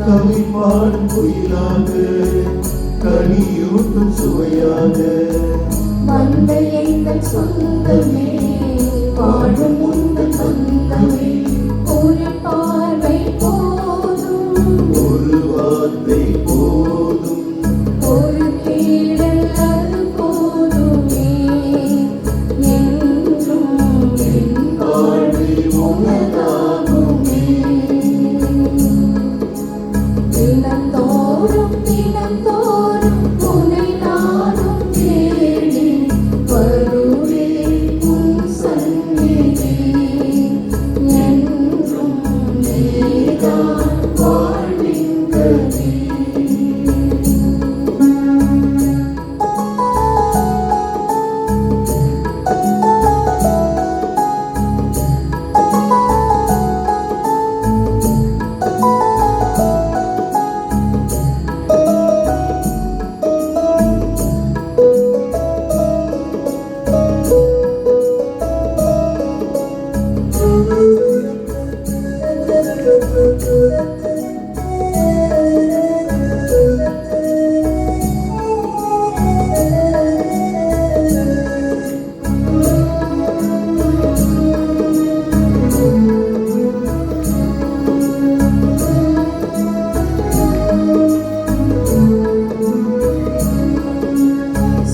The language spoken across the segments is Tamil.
கவிப்பாடும் குயிலாக கனியூட்டும் சுவையாக வந்த எங்கள் சொந்தமே பாடும் உங்கள் சொந்தமே ஒரு பார்வை போதும் ஒரு வார்த்தை போதும் ஒரு தேடல் அது போதுமே என்றும் என் வாழ்வில் உனதாகுமே தினந்தோறும் தினந்தோறும் உன்னை நானும் தேடி வருவேன் உன் சந்நிதி என்றும் நீதான் வாழ்வின் கதி.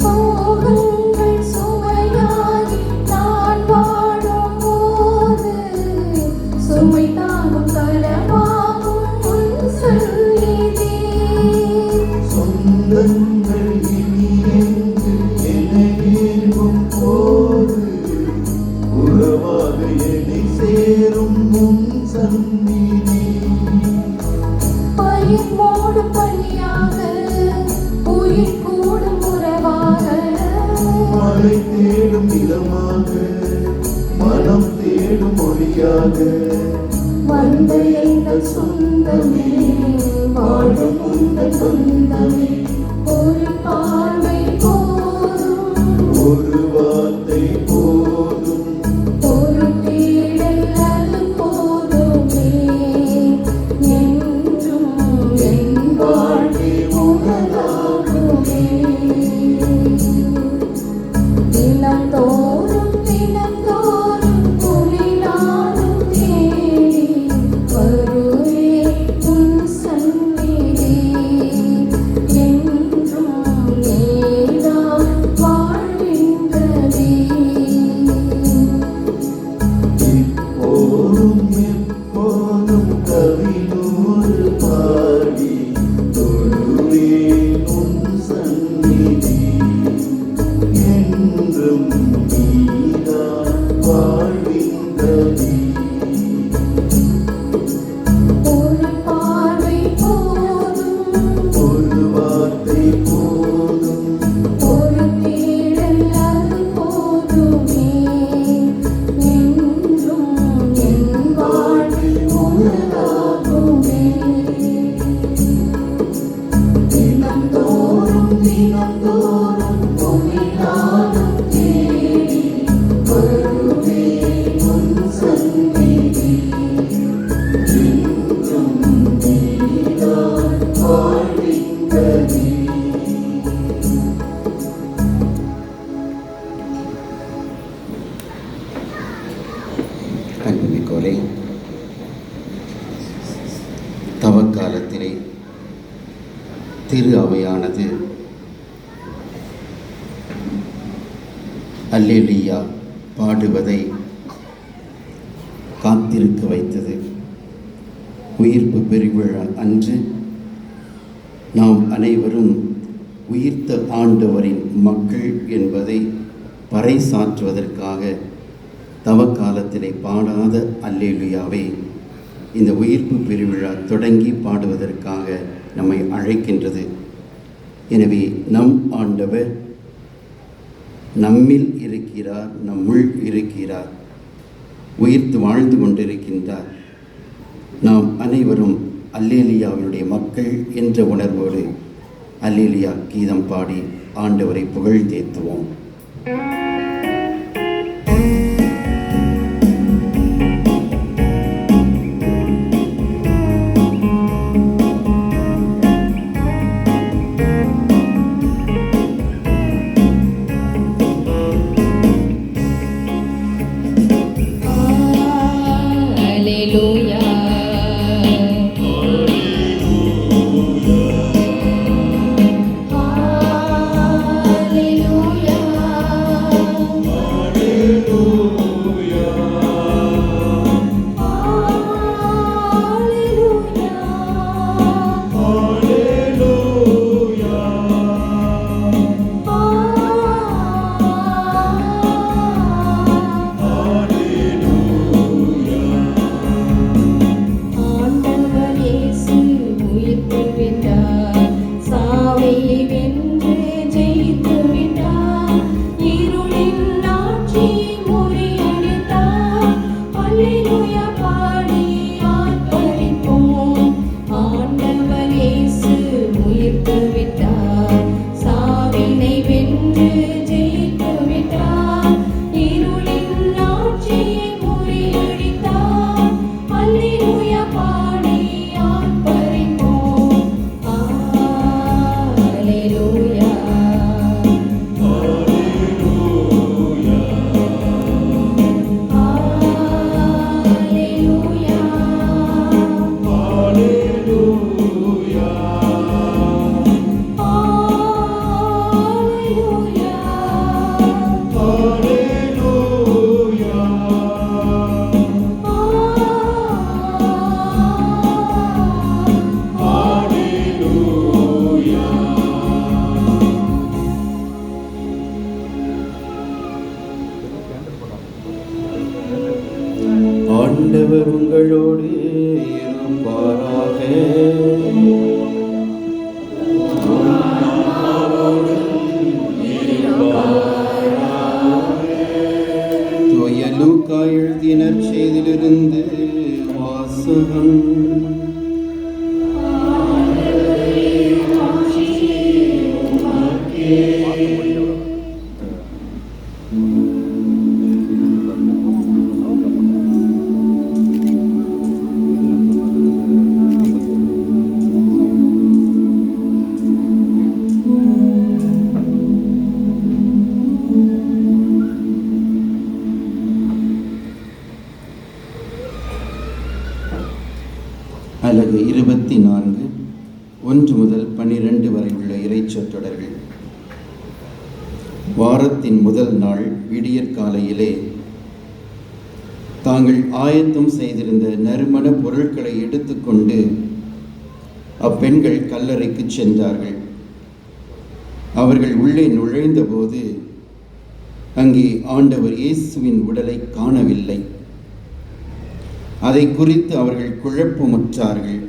சோகங்கள் சுமையாகி நான் வாழும்போது சுமை தாங்கும் கரமாகும் உன் சந்நிதி. சொந்தங்கள் இனி எங்கு என ஏங்கும் போது உறவாக என்னை சேரும் உன் சந்நிதி பயிர் மூடும் பணியாக உயிர் கூடும் உறவாக மழை தேடும் நிலமாக மனம் தேடும் மொழியாக வந்த எங்கள் சொந்தமே வாழும் உங்கள் சொந்தமே ஒரு பார்வை போதும் ஒரு வார்த்தை போதும் ஒரு தேடல் அது போதுமே என்றும் என் வாழ்வில் உனதாகுமே தினந்தோறும் தினந்தோறும் உன்னை நானும் தேடி வருவேன் உன் சந்நிதி என்றும் நீதான் வாழ்வின் கதி. இப்போதும் எப்போதும் கவினூறு பாடி தொழுவேன் உன் சந்நிதி என்றும் நீதான் வாழ்வின் கதி ஒரு பார்வை போதும் ஒரு வார்த்தை போதும் ஒரு தேடல் அது போதுமே என்றும் என் வாழ்வில் உனதாகுமே தினந்தோறும் தினந்தோறும் உன்னை நானும் தேடி வருவேன் உன் சந்நிதி என்றும் நீதான் வாழ்வின் கதி. அன்புமிக்கோரே, தவக்காலத்திலே திரு அவையானது அல்லேலூயா பாடுவதை காத்திருக்க வைத்தது. உயிர்ப்பு பெருவிழா அன்று நாம் அனைவரும் உயிர்த்த ஆண்டவரின் மக்கள் என்பதை பறைசாற்றுவதற்காக தவக்காலத்திலே பாடாத அல்லேலூயாவை இந்த உயிர்ப்பு பெருவிழா தொடங்கி பாடுவதற்காக நம்மை அழைக்கின்றது. எனவே நம் ஆண்டவர் நம்மில் இருக்கிறார், நம்முள் இருக்கிறார், உயிர்த்து வாழ்ந்து கொண்டிருக்கின்றார். நாம் அனைவரும் அல்லேலூயாவினுடைய மக்கள் என்ற உணர்வோடு அல்லேலூயா கீதம் பாடி ஆண்டவரை புகழ்ந்தேத்துவோம். தூய லூக்கா எழுதிய நற்செய்தியிலிருந்து வாசகம். அலகு 24 1 முதல் 12 வரை உள்ள இறைச்சொற்றொடர்கள். வாரத்தின் முதல் நாள் விடியற்காலையிலே தாங்கள் ஆயத்தம் செய்திருந்த நறுமண பொருட்களை எடுத்துக்கொண்டு அப்பெண்கள் கல்லறைக்கு சென்றார்கள். அவர்கள் உள்ளே நுழைந்தபோது அங்கே ஆண்டவர் இயேசுவின் உடலை காணவில்லை. அதை குறித்து அவர்கள் குழப்பமுற்றார்கள்.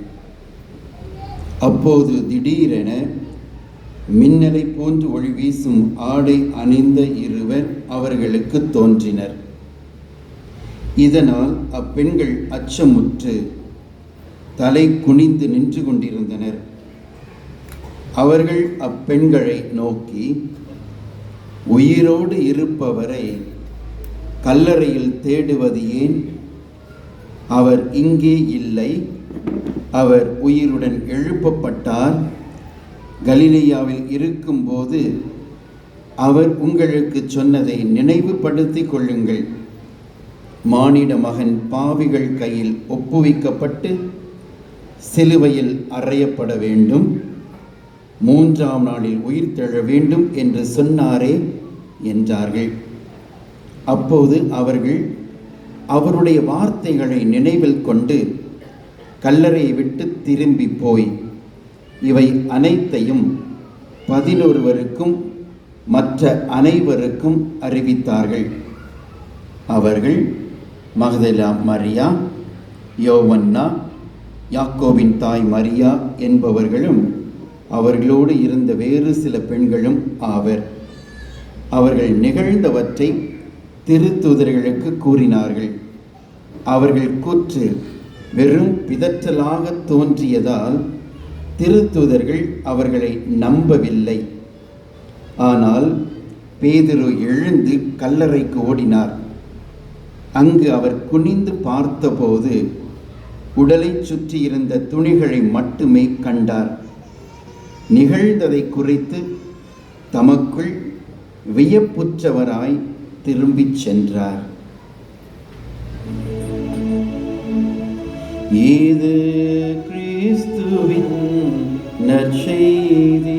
அப்போது திடீரென மின்னலை போன்று ஒளி வீசும் ஆடை அணிந்த இருவர் அவர்களுக்கு தோன்றினர். இதனால் அப்பெண்கள் அச்சமுற்று தலை குனிந்து நின்று கொண்டிருந்தனர். அவர்கள் அப்பெண்களை நோக்கி, உயிரோடு இருப்பவரை கல்லறையில் தேடுவது ஏன்? அவர் இங்கே இல்லை, அவர் உயிருடன் எழுப்பப்பட்டார். கலிலேயாவில் இருக்கும்போது அவர் உங்களுக்கு சொன்னதை நினைவுபடுத்திக் கொள்ளுங்கள். மானிட மகன் பாவிகள் கையில் ஒப்புவிக்கப்பட்டு சிலுவையில் அறையப்பட வேண்டும், 3ஆம் நாளில் உயிர் தெழ வேண்டும் என்று சொன்னாரே என்றார்கள். அப்போது அவர்கள் அவருடைய வார்த்தைகளை நினைவில் கொண்டு கல்லறையை விட்டு திரும்பி போய் இவை அனைத்தையும் 11 மற்ற அனைவருக்கும் அறிவித்தார்கள். அவர்கள் மகதலேனா மரியா, யோவன்னா, யாக்கோபின் தாய் மரியா என்பவர்களும் அவர்களோடு இருந்த வேறு சில பெண்களும் ஆவர். அவர்கள் நிகழ்ந்தவற்றை திருத்தூதர்களுக்கு கூறினார்கள். அவர்கள் கூற்று வெறும் பிதற்றலாக தோன்றியதால் திருத்தூதர்கள் அவர்களை நம்பவில்லை. ஆனால் பேதுரு எழுந்து கல்லறைக்கு ஓடினார். அங்கு அவர் குனிந்து பார்த்தபோது உடலை சுற்றியிருந்த துணிகளை மட்டுமே கண்டார். நிகழ்ந்ததை குறித்து தமக்குள் வியப்புற்றவராய் திரும்பிச் சென்றார். இது கிறிஸ்துவின் நற்செய்தி.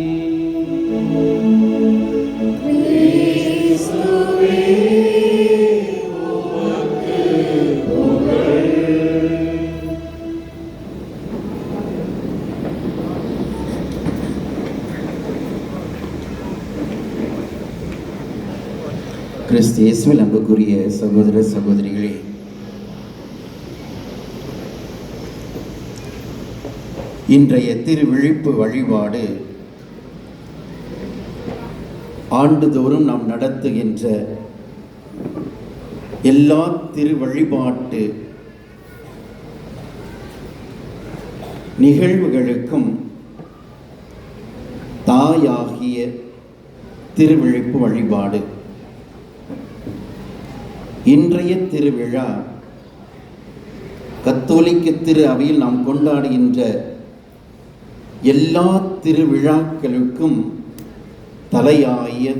கிறிஸ்து இயேசுவில் அன்புக்குரிய சகோதர சகோதரிகளே, இன்றைய திருவிழிப்பு வழிபாடு ஆண்டுதோறும் நாம் நடத்துகின்ற எல்லா திருவழிபாட்டு நிகழ்வுகளுக்கும் தாயாகிய திருவிழிப்பு வழிபாடு. இன்றைய திருவிழா கத்தோலிக்க திரு அவையில் நாம் கொண்டாடுகின்ற எல்லா திருவிழாக்களுக்கும் தலையாய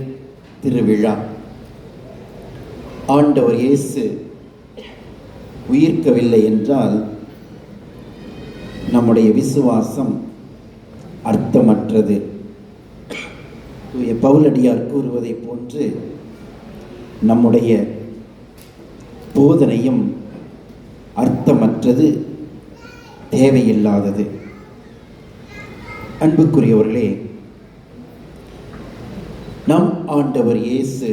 திருவிழா. ஆண்டவர் இயேசு உயிர்க்கவில்லை என்றால் நம்முடைய விசுவாசம் அர்த்தமற்றது. பவுலடியார் கூறுவதை போன்று நம்முடைய போதனையும் அர்த்தமற்றது, தேவையில்லாதது. அன்புக்குரியவர்களே, நம் ஆண்டவர் இயேசு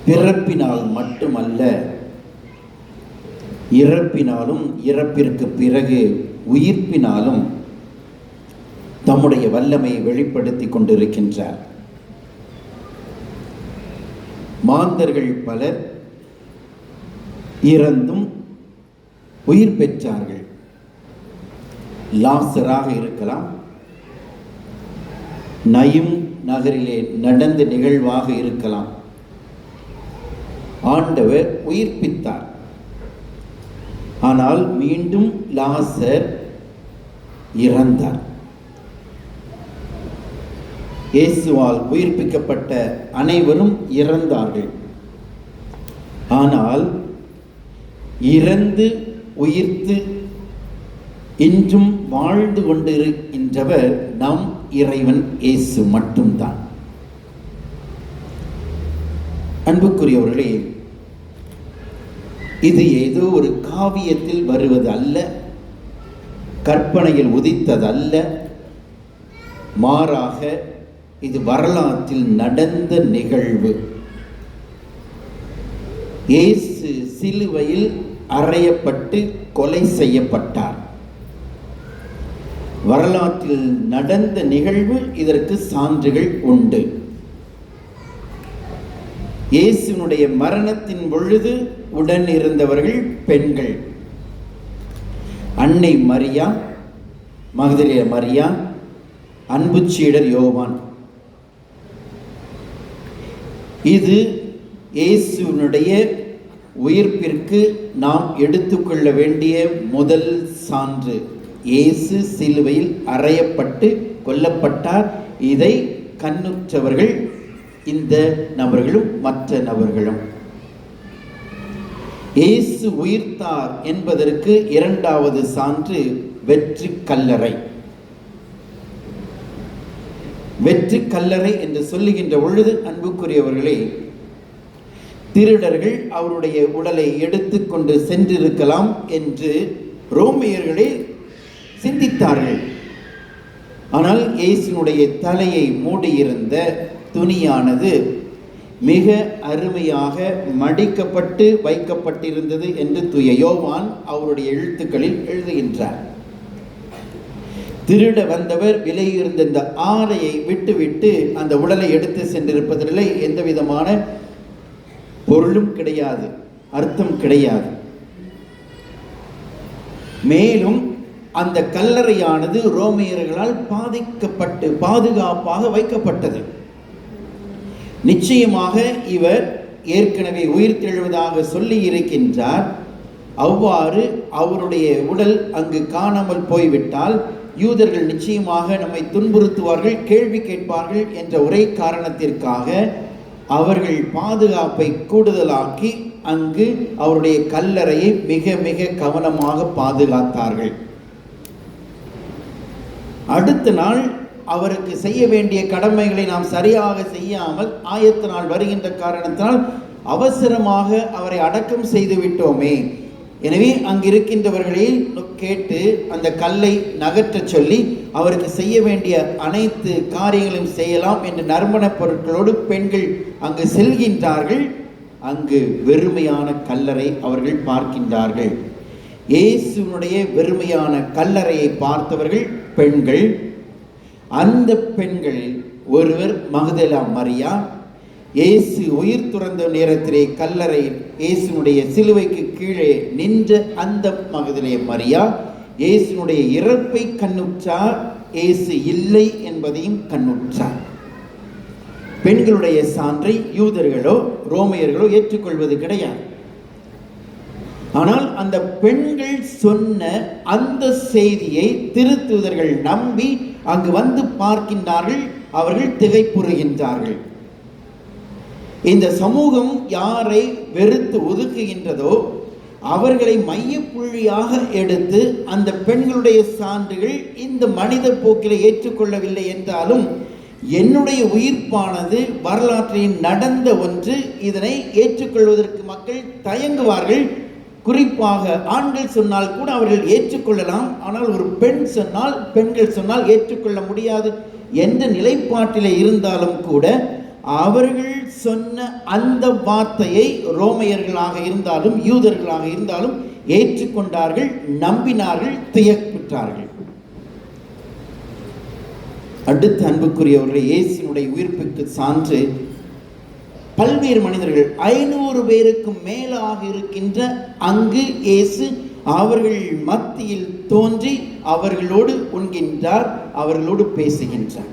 பிறப்பினால் மட்டுமல்ல, இறப்பினாலும் இறப்பிற்கு பிறகு உயிர்ப்பினாலும் தம்முடைய வல்லமையை வெளிப்படுத்தி கொண்டிருக்கின்றார். மாந்தர்கள் பலர் இறந்தும் உயிர் பெற்றார்கள். லாசராக இருக்கலாம், நயும் நகரிலே நடந்த நிகழ்வாக இருக்கலாம். ஆண்டவர் உயிர்ப்பித்தார். ஆனால் மீண்டும் லாசர் இறந்தார். இயேசுவால் உயிர்ப்பிக்கப்பட்ட அனைவரும் இறந்தார்கள். ஆனால் இறந்து உயிர்த்து இன்றும் வாழ்ந்து கொண்டிருக்கின்றவர் நம் இறைவன் இயேசு மட்டும்தான். அன்புக்குரியவர்களே, இது ஏதோ ஒரு காவியத்தில் வருவது அல்ல, கற்பனையில் உதித்தது அல்ல. மாறாக இது வரலாற்றில் நடந்த நிகழ்வு. இயேசு சிலுவையில் அறையப்பட்டு கொலை செய்யப்பட்டார். வரலாற்றில் நடந்த நிகழ்வு, இதற்கு சான்றுகள் உண்டு. இயேசுனுடைய மரணத்தின் பொழுது உடன் இருந்தவர்கள் பெண்கள். அன்னை மரியா, மகதலேய மரியா, அன்பு சீடர் யோவான். இது இயேசுனுடைய உயிர்ப்பிற்கு நாம் எடுத்துக்கொள்ள வேண்டிய முதல் சான்று. இயேசு சிலுவையில் அறையப்பட்டு கொல்லப்பட்டார். இதை கண்ணுற்றவர்கள் இந்த நபர்களும் மற்ற நபர்களும். இயேசு உயிர்த்தார் என்பதற்கு இரண்டாவது சான்று வெற்றி கல்லறை. வெற்றி கல்லறை என்று சொல்லுகின்ற பொழுது, அன்புக்குரியவர்களே, திருடர்கள் அவருடைய உடலை எடுத்துக்கொண்டு சென்றிருக்கலாம் என்று ரோமியர்களே சிந்தித்தார்கள். ஆனால் இயேசுனுடைய தலையை மூடியிருந்த துணியானது மிக அருமையாக மடிக்கப்பட்டு வைக்கப்பட்டிருந்தது என்று தூய யோவான் அவருடைய எழுத்துக்களில் எழுதுகின்றார். திருட வந்தவர் விலையிருந்த இந்த ஆடையை விட்டுவிட்டு அந்த உடலை எடுத்து சென்றிருப்பதில்லை. எந்த விதமான பொருளும் கிடையாது, அர்த்தம் கிடையாது. மேலும் அந்த கல்லறையானது ரோமியர்களால் பாதிக்கப்பட்டு பாதுகாப்பாக வைக்கப்பட்டது. நிச்சயமாக இவர் ஏற்கனவே உயிர்த்தெழுவதாக சொல்லி இருக்கின்றார். அவ்வாறு அவருடைய உடல் அங்கு காணாமல் போய்விட்டால் யூதர்கள் நிச்சயமாக நம்மை துன்புறுத்துவார்கள், கேள்வி கேட்பார்கள் என்ற ஒரே காரணத்திற்காக அவர்கள் பாதுகாப்பை கூடுதலாக்கி அங்கு அவருடைய கல்லறையை மிக மிக கவனமாக பாதுகாத்தார்கள். அடுத்த நாள் அவருக்கு செய்ய வேண்டிய கடமைகளை நாம் சரியாக செய்யாமல் ஆயத்த நாள் வருகின்ற காரணத்தினால் அவசரமாக அவரை அடக்கம் செய்து விட்டோமே. எனவே அங்கிருக்கின்றவர்களை கேட்டு அந்த கல்லை நகற்ற சொல்லி அவருக்கு செய்ய வேண்டிய அனைத்து காரியங்களையும் செய்யலாம் என்று நறுமண பொருட்களோடு பெண்கள் அங்கு செல்கின்றார்கள். அங்கு வெறுமையான கல்லறை அவர்கள் பார்க்கின்றார்கள். இயேசுனுடைய வெறுமையான கல்லறையை பார்த்தவர்கள் பெண்கள். அந்த பெண்களில் ஒருவர் மகதலேயா மரியா. இயேசு உயிர் துறந்த நேரத்திலே கல்லறையில் இயேசுனுடைய சிலுவைக்கு கீழே நின்ற அந்த மகதலேயா மரியா இயேசுனுடைய இறப்பை கண்ணுற்றார். இயேசு இல்லை என்பதையும் கண்ணுற்றார். பெண்களுடைய சான்றை யூதர்களோ ரோமையர்களோ ஏற்றுக்கொள்வது கிடையாது. ஆனால் அந்த பெண்கள் சொன்ன அந்த செய்தியை திருத்தூதர்கள் நம்பி அங்கு வந்து பார்க்கின்றார்கள். அவர்கள் திகைப்புறுகின்றார்கள். இந்த சமூகம் யாரை வெறுத்து ஒதுக்குகின்றதோ அவர்களை மையப்புள்ளியாக எடுத்து அந்த பெண்களுடைய சான்றுகள் இந்த மனித போக்கிலே ஏற்றுக்கொள்ளவில்லை என்றாலும் என்னுடைய உயிர்ப்பானது வரலாற்றில் நடந்த ஒன்று, இதனை ஏற்றுக்கொள்வதற்கு மக்கள் தயங்குவார்கள். குறிப்பாக ஆண்கள் சொன்னால் கூட அவர்கள் ஏற்றுக்கொள்ளலாம். ஆனால் ஒரு பெண் சொன்னால், பெண்கள் சொன்னால் ஏற்றுக்கொள்ள முடியாது என்ற நிலைப்பாட்டிலே இருந்தாலும் கூட அவர்கள் சொன்ன அந்த வார்த்தையை ரோமையர்களாக இருந்தாலும் யூதர்களாக இருந்தாலும் ஏற்றுக்கொண்டார்கள், நம்பினார்கள், துயர்ப்புற்றார்கள். அடுத்த அன்புக்குரியவர்களே, இயேசுனுடைய உயிர்ப்புக்கு சான்று பல்வேறு மனிதர்கள் 500 பேருக்கும் மேலாக இருக்கின்ற அங்கு இயேசு அவர்கள் மத்தியில் தோன்றி அவர்களோடு உண்கின்றார், அவர்களோடு பேசுகின்றார்.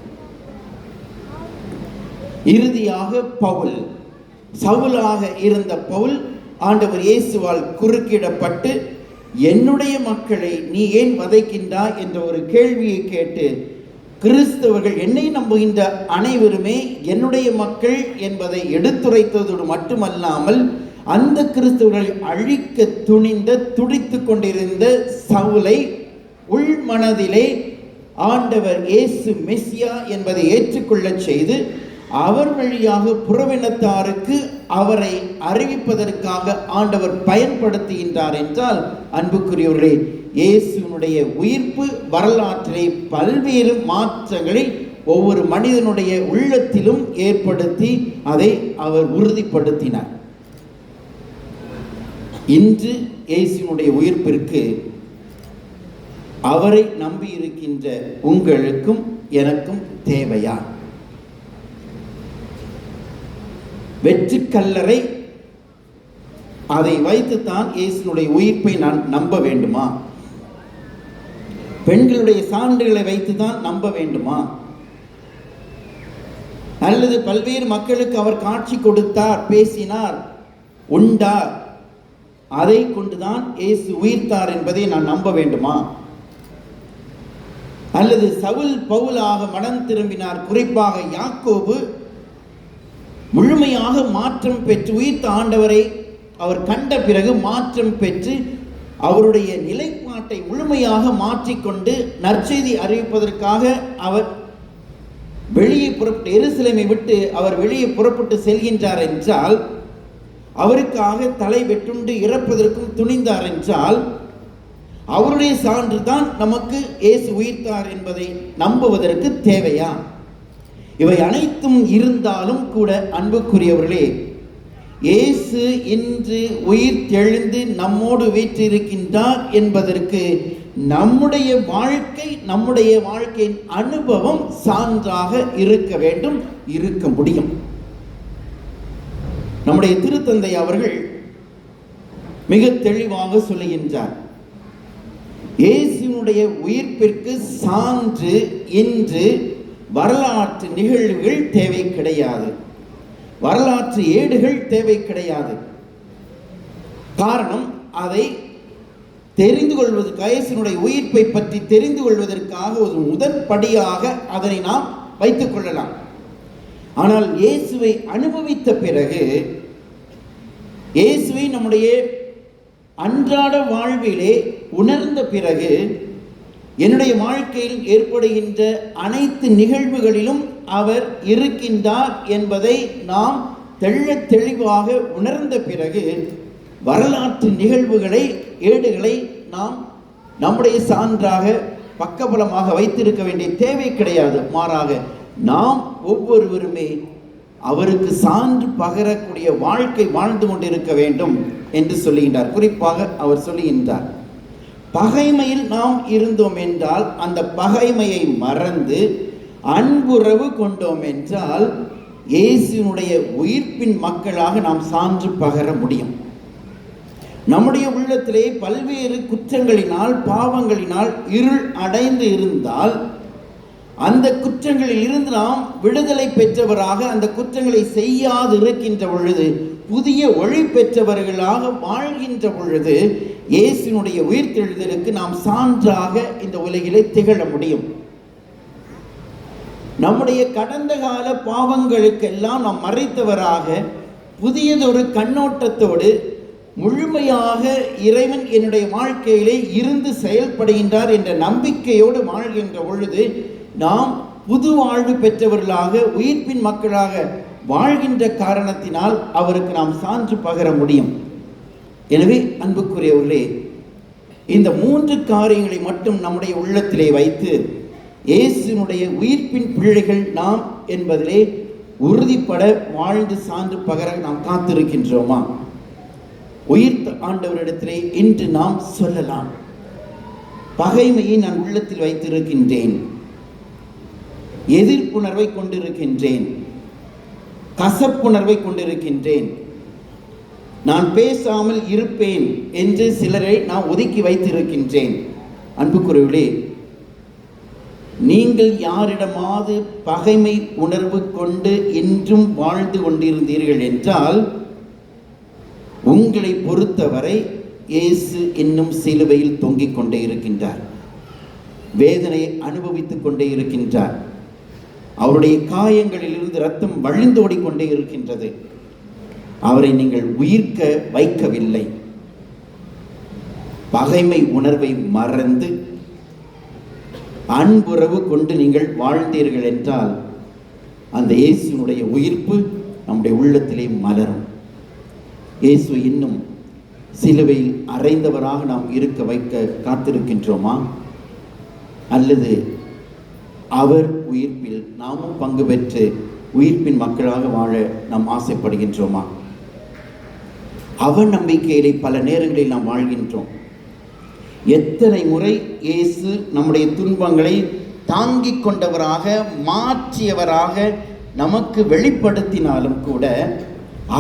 இறுதியாக பவுல், சவுலாக இருந்த பவுல் ஆண்டவர் இயேசுவால் குறுக்கிடப்பட்டு, என்னுடைய மக்களை நீ ஏன் வதைக்கின்றாய் என்ற ஒரு கேள்வியை கேட்டு, கிறிஸ்தவர்கள் என்னை நம்புகின்ற அனைவருமே என்னுடைய மக்கள் என்பதை எடுத்துரைத்ததோடு மட்டுமல்லாமல், அந்த கிறிஸ்தவர்கள் அழிக்க துடித்துக் கொண்டிருந்த சவுலை உள்மனதிலே ஆண்டவர் இயேசு மெசியா என்பதை ஏற்றுக்கொள்ளச் செய்து, அவர் வழியாக புறவினத்தாருக்கு அவரை அறிவிப்பதற்காக ஆண்டவர் பயன்படுத்துகின்றார் என்றால், அன்புக்குரியவர்களே, இயேசுனுடைய உயிர்ப்பு வரலாற்றிலே பல்வேறு மாற்றங்களை ஒவ்வொரு மனிதனுடைய உள்ளத்திலும் ஏற்படுத்தி அதை அவர் உறுதிப்படுத்தினார். இன்று இயேசுனுடைய உயிர்ப்பிற்கு அவரை நம்பி இருக்கின்ற உங்களுக்கும் எனக்கும் தேவையா? வெற்றி கல்லறை அதை வைத்துத்தான் இயேசுனுடைய உயிர்ப்பை நான் நம்ப வேண்டுமா? பெண்களுடைய சான்றுகளை வைத்துதான் நம்ப வேண்டுமா? அல்லது பல்வேறு மக்களுக்கு அவர் காட்சி கொடுத்தார், பேசினார், உண்டார், அதை கொண்டுதான் இயேசு உயிர்த்தார் என்பதை நான் நம்ப வேண்டுமா? அல்லது சவுல் பவுலாக மனம் திரும்பினார், குறிப்பாக யாக்கோபு முழுமையாக மாற்றம் பெற்று உயிர்த்த ஆண்டவரை அவர் கண்ட பிறகு மாற்றம் பெற்று அவருடைய நிலைப்பாட்டை முழுமையாக மாற்றிக்கொண்டு நற்செய்தி அறிவிப்பதற்காக அவர் வெளியே புறப்பட்டு, எருசலேமை விட்டு அவர் வெளியே புறப்பட்டு செல்கின்றார் என்றால், அவருக்காக தலை வெட்டுண்டு இறப்பதற்கும் துணிந்தார் என்றால், அவருடைய சான்று தான் நமக்கு இயேசு உயிர்த்தார் என்பதை நம்புவதற்கு தேவையா? இவை அனைத்தும் இருந்தாலும் கூட அன்புக்குரியவர்களே, இயேசு இன்று உயிர் தெழுந்து நம்மோடு வீற்றிருக்கின்றார் என்பதற்கு நம்முடைய வாழ்க்கையின் அனுபவம் சான்றாக இருக்க வேண்டும், இருக்க முடியும். நம்முடைய திருத்தந்தை அவர்கள் மிக தெளிவாக சொல்லுகின்றார், இயேசுனுடைய உயிர்ப்பிற்கு சான்று இன்று வரலாற்று நிகழ்வுகள் தேவை கிடையாது, வரலாற்று ஏடுகள் தேவை கிடையாது. காரணம், அதை தெரிந்து கொள்வதற்கு, இயேசுனுடைய உயிர்ப்பை பற்றி தெரிந்து கொள்வதற்காக ஒரு முதற்படியாக அதனை நாம் வைத்துக் கொள்ளலாம். ஆனால் இயேசுவை அனுபவித்த பிறகு, இயேசுவை நம்முடைய அன்றாட வாழ்விலே உணர்ந்த பிறகு, என்னுடைய வாழ்க்கையில் ஏற்படுகின்ற அனைத்து நிகழ்வுகளிலும் அவர் இருக்கின்றார் என்பதை நாம் தெள்ளத் தெளிவாக உணர்ந்த பிறகு, வரலாற்று நிகழ்வுகளை, ஏடுகளை நாம் நம்முடைய சான்றாக பக்கபலமாக வைத்திருக்க வேண்டிய தேவை கிடையாது. மாறாக நாம் ஒவ்வொருவருமே அவருக்கு சான்று பகரக்கூடிய வாழ்க்கை வாழ்ந்து கொண்டிருக்க வேண்டும் என்று சொல்லுகின்றார். குறிப்பாக அவர் சொல்லுகின்றார், பகைமையில் நாம் இருந்தோம் என்றால் அந்த பகைமையை மறந்து அன்புறவு கொண்டோம் என்றால் இயேசுனுடைய உயிர்ப்பின் மக்களாக நாம் சான்று பகர முடியும். நம்முடைய உள்ளத்திலே பல்வேறு குற்றங்களினால், பாவங்களினால் இருள் அடைந்து இருந்தால், அந்த குற்றங்களில் இருந்து நாம் விடுதலை பெற்றவராக அந்த குற்றங்களை செய்யாது இருக்கின்ற பொழுது, புதிய ஒளி பெற்றவர்களாக வாழ்கின்ற பொழுது, இயேசுனுடைய உயிர்த்தெழுதலுக்கு நாம் சான்றாக இந்த உலகிலே திகழ முடியும். நம்முடைய கடந்த கால பாவங்களுக்கெல்லாம் நாம் மறைத்தவராக புதியதொரு கண்ணோட்டத்தோடு முழுமையாக இறைவன் என்னுடைய வாழ்க்கையிலே இருந்து செயல்படுகின்றார் என்ற நம்பிக்கையோடு வாழ்கின்ற பொழுது நாம் புது வாழ்வு பெற்றவர்களாக, உயிர்ப்பின் மக்களாக வாழ்கின்ற காரணத்தினால் அவருக்கு நாம் சான்று பகர முடியும். எனவே அன்புக்குரியவர்களே, இந்த 3 காரியங்களை மட்டும் நம்முடைய உள்ளத்திலே வைத்து இயேசுனுடைய உயிர்ப்பின் பிள்ளைகள் நாம் என்பதிலே உறுதிப்பட வாழ்ந்து சான்று பகர நாம் காத்திருக்கின்றோமா? உயிர்த்த ஆண்டவரிடத்திலே இன்று நாம் சொல்லலாம், பகைமையை நான் உள்ளத்தில் வைத்திருக்கின்றேன், எதிர்ப்புணர்வை கொண்டிருக்கின்றேன், கசப்புணர்வை கொண்டிருக்கின்றேன், நான் பேசாமல் இருப்பேன் என்று சிலரை நான் ஒதுக்கி வைத்திருக்கின்றேன். அன்புக்குரியவர்களே, நீங்கள் யாரிடமாவது பகைமை உணர்வு கொண்டு இன்றும் வாழ்ந்து கொண்டிருந்தீர்கள் என்றால், உங்களை பொறுத்தவரை இயேசு இன்னும் சிலுவையில் தொங்கிக் கொண்டே இருக்கின்றார், வேதனையை அனுபவித்துக் கொண்டே இருக்கின்றார், அவருடைய காயங்களிலிருந்து இரத்தம் வழிந்தோடிக்கொண்டே இருக்கின்றது. அவரை நீங்கள் உயிர்க்க வைக்கவில்லை. பகைமை உணர்வை மறந்து அன்புறவு கொண்டு நீங்கள் வாழ்ந்தீர்கள் என்றால் அந்த இயேசுனுடைய உயிர்ப்பு நம்முடைய உள்ளத்திலே மலரும். இயேசு இன்னும் சிலுவையில் அறைந்தவராக நாம் இருக்க வைக்க காத்திருக்கின்றோமா? அல்லது அவர் உயிர்ப்பில் நாமும் பங்கு பெற்று உயிர்ப்பின் மக்களாக வாழ நாம் ஆசைப்படுகின்றோமா? அவநம்பிக்கையிலே பல நேரங்களில் நாம் வாழ்கின்றோம். எத்தனை முறை இயேசு நம்முடைய துன்பங்களை தாங்கிக் கொண்டவராக, மாற்றியவராக நமக்கு வெளிப்படுத்தினாலும் கூட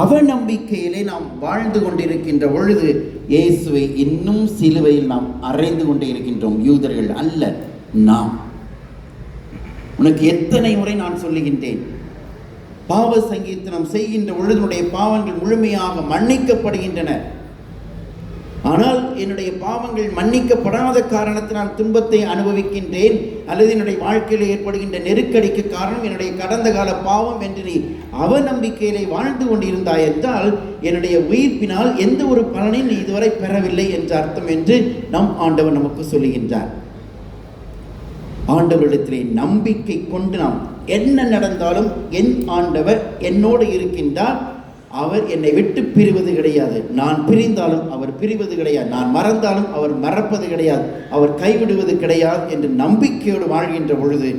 அவநம்பிக்கையிலே நாம் வாழ்ந்து கொண்டிருக்கின்ற பொழுது இயேசுவை இன்னும் சிலுவையில் நாம் அறைந்து கொண்டே இருக்கின்றோம். யூதர்கள் அல்ல, நாம். உனக்கு எத்தனை முறை நான் சொல்லுகின்றேன், பாவ சங்கீர்த்தனம் செய்கின்ற பொழுது பாவங்கள் முழுமையாக மன்னிக்கப்படுகின்றன. ஆனால் என்னுடைய பாவங்கள் மன்னிக்கப்படாத காரணத்தினால் துன்பத்தை அனுபவிக்கின்றேன், அல்லது என்னுடைய வாழ்க்கையில் ஏற்படுகின்ற நெருக்கடிக்கு காரணம் என்னுடைய கடந்த கால பாவம் என்று நீ அவநம்பிக்கையிலே வாழ்ந்து கொண்டிருந்தாய் என்றால் என்னுடைய உயிர்ப்பினால் எந்த ஒரு பலனையும் நீ இதுவரை பெறவில்லை என்ற அர்த்தம் என்று நம் ஆண்டவர் நமக்கு சொல்லுகின்றார். ஆண்டவரிடத்திலே நம்பிக்கை கொண்டு நாம் என்ன நடந்தாலும் என் ஆண்டவர் என்னோடு இருக்கின்றார், அவர் என்னை விட்டு பிரிவது கிடையாது, நான் பிரிந்தாலும் அவர் பிரிவது கிடையாது, நான் மறந்தாலும் அவர் மறப்பது கிடையாது, அவர் கைவிடுவது கிடையாது என்று நம்பிக்கையோடு வாழ்கின்ற பொழுது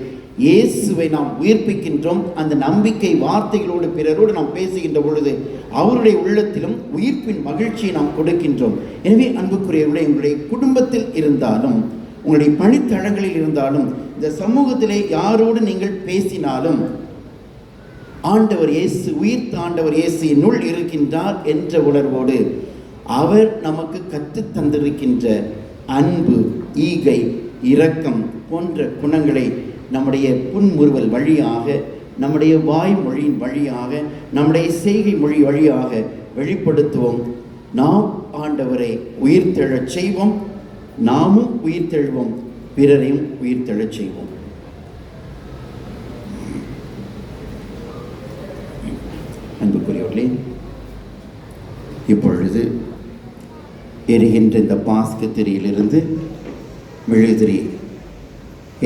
இயேசுவை நாம் உயிர்ப்பிக்கின்றோம். அந்த நம்பிக்கை வார்த்தைகளோடு பிறரோடு நாம் பேசுகின்ற பொழுது அவருடைய உள்ளத்திலும் உயிர்ப்பின் மகிழ்ச்சியை நாம் கொடுக்கின்றோம். எனவே அன்புக்குரியவர்களே, உங்களுடைய குடும்பத்தில் இருந்தாலும், உங்களுடைய பணித்தளங்களில் இருந்தாலும், இந்த சமூகத்திலே யாரோடு நீங்கள் பேசினாலும் ஆண்டவர் இயேசு, உயிர்த்த ஆண்டவர் இயேசு என்னுள் இருக்கின்றார் என்ற உணர்வோடு அவர் நமக்கு கற்றுத் தந்திருக்கின்ற அன்பு, ஈகை, இரக்கம் போன்ற குணங்களை நம்முடைய புன்முறுவல் வழியாக, நம்முடைய வாய்மொழியின் வழியாக, நம்முடைய செய்கை மொழி வழியாக வெளிப்படுத்துவோம். நாம் ஆண்டவரை உயிர்த்தெழச் செய்வோம், நாமும் உயிர்த்தெழுவோம், பிறரையும் உயிர்த்தெழச் செய்வோம். அன்புக்குரியவர்களே, இப்பொழுது எரிகின்ற இந்த பாஸ்க திரியிலிருந்து மெழுகுதிரி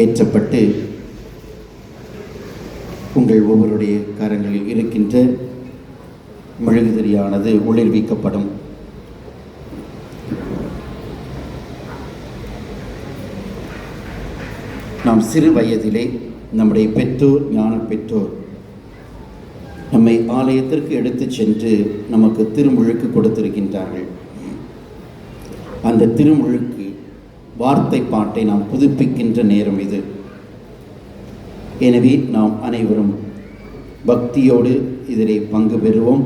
ஏற்றப்பட்டு உங்கள் ஒவ்வொருடைய கரங்களில் இருக்கின்ற மெழுகுதிரியானது ஒளிர்விக்கப்படும். நாம் சிறு வயதிலே நம்முடைய பெற்றோர், ஞான பெற்றோர் நம்மை ஆலயத்திற்கு எடுத்து சென்று நமக்கு திருமுழுக்கு கொடுத்திருக்கின்றார்கள். அந்த திருமுழுக்கு வார்த்தை பாட்டை நாம் புதுப்பிக்கின்ற நேரம் இது. எனவே நாம் அனைவரும் பக்தியோடு இதிலே பங்கு பெறுவோம்.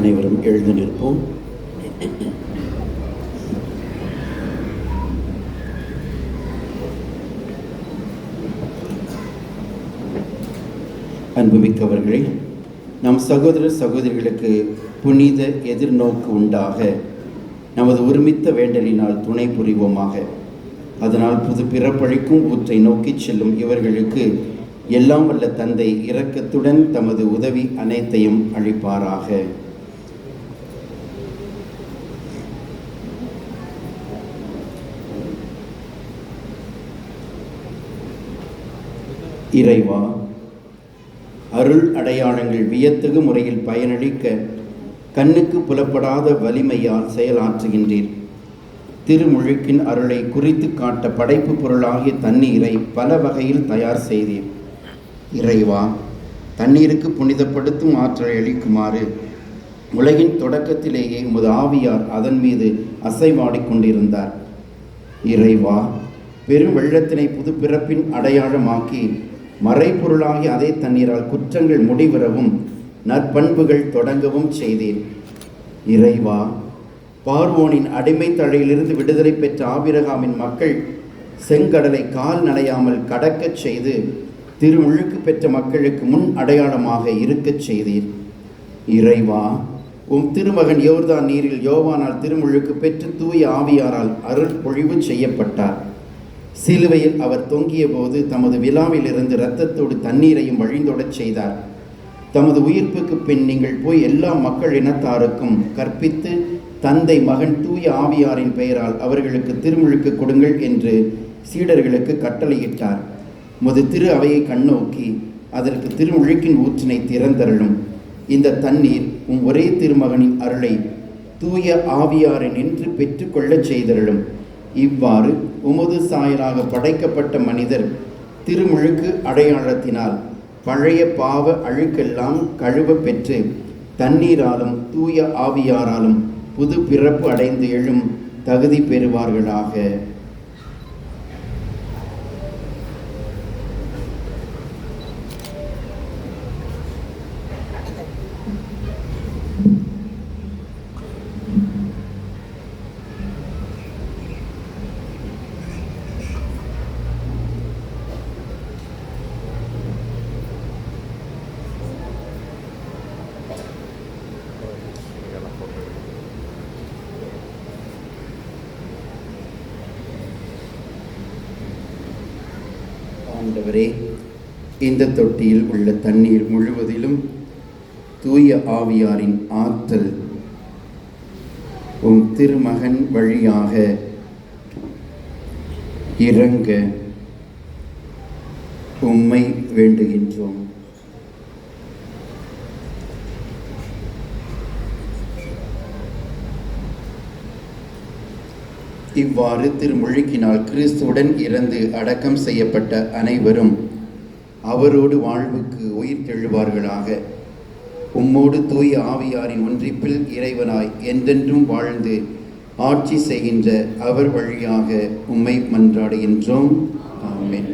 அனைவரும் எழுந்து நிற்போம். அன்புமிக்கவர்களே, நம் சகோதர சகோதரிகளுக்கு புனித எதிர்நோக்கு உண்டாக நமது ஒருமித்த வேண்டலினால் துணை புரிவோமாக. அதனால் புது பிறப்பளிக்கும் ஊற்றை நோக்கி செல்லும் இவர்களுக்கு எல்லாம் வல்ல தந்தை இரக்கத்துடன் தமது உதவி அனைத்தையும் அளிப்பாராக. இறைவா, அருள் அடையாளங்கள் வியத்தகு முறையில் பயனளிக்க கண்ணுக்கு புலப்படாத வலிமையால் செயலாற்றுகின்றீர். திருமுழுக்கின் அருளை குறித்து காட்ட படைப்பு பொருளாகிய தண்ணீரை பல வகையில் தயார் செய்தீர். இறைவா, தண்ணீருக்கு புனிதப்படுத்தும் ஆற்றலை அளிக்குமாறு உலகின் தொடக்கத்திலேயே உமது ஆவியார் அதன் மீது அசைவாடிக்கொண்டிருந்தார். இறைவா, பெரும் வெள்ளத்தினை புது பிறப்பின் அடையாளமாக்கி மறைப்பொருளாகி அதே தண்ணீரால் குற்றங்கள் முடிவரவும் நற்பண்புகள் தொடங்கவும் செய்தீர். இறைவா, பார்வோனின் அடிமை தழையிலிருந்து விடுதலை பெற்ற ஆபிரகாமின் மக்கள் செங்கடலை கால் நனையாமல் கடக்கச் செய்து திருமுழுக்கு பெற்ற மக்களுக்கு முன் அடையாளமாக இருக்கச் செய்தீர். இறைவா, உம் திருமகன் யோர்தான் நீரில் யோவானால் திருமுழுக்கு பெற்று தூய ஆவியாரால் அருள் பொழிவு செய்யப்பட்டார். சிலுவையில் அவர் தொங்கிய போது தமது விழாவிலிருந்து இரத்தத்தோடு தண்ணீரையும் வழிந்தோடச் செய்தார். தமது உயிர்ப்புக்கு பின் நீங்கள் போய் எல்லா மக்கள் இனத்தாருக்கும் கற்பித்து தந்தை மகன் தூய ஆவியாரின் பெயரால் அவர்களுக்கு திருமுழுக்கு கொடுங்கள் என்று சீடர்களுக்கு கட்டளையிட்டார். முது திரு அவையை கண்ணோக்கி அதற்கு திருமுழுக்கின் ஊற்றினை திறந்தருளும். இந்த தண்ணீர் உம் ஒரே திருமகனின் அருளை தூய ஆவியாரின் என்று பெற்றுக்கொள்ளச் செய்தருளும். இவ்வாறு உமது சாயலாக படைக்கப்பட்ட மனிதர் திருமுழுக்கு அடையாளத்தினால் பழைய பாவ அழுக்கெல்லாம் கழுவ பெற்று தண்ணீராலும் தூய ஆவியாராலும் புது பிறப்பு அடைந்து எழும் தகுதி பெறுவார்களாக. ஆண்டவரே, இந்த தொட்டியில் உள்ள தண்ணீர் முழுவதிலும் தூய ஆவியாரின் ஆற்றல் உம் திருமகன் வழியாக இறங்க உம்மை வேண்டுகின்றோம். இவ்வாறு திருமுழுக்கினால் கிறிஸ்துவுடன் இறந்து அடக்கம் செய்யப்பட்ட அனைவரும் அவரோடு வாழ்வுக்கு உயிர் தெழுவார்களாக. உம்மோடு தூய ஆவியாரின் ஒன்றிப்பில் இறைவனாய் என்றென்றும் வாழ்ந்து ஆட்சி செய்கின்ற அவர் வழியாக உம்மை மன்றாடுகின்றோம். ஆமென்.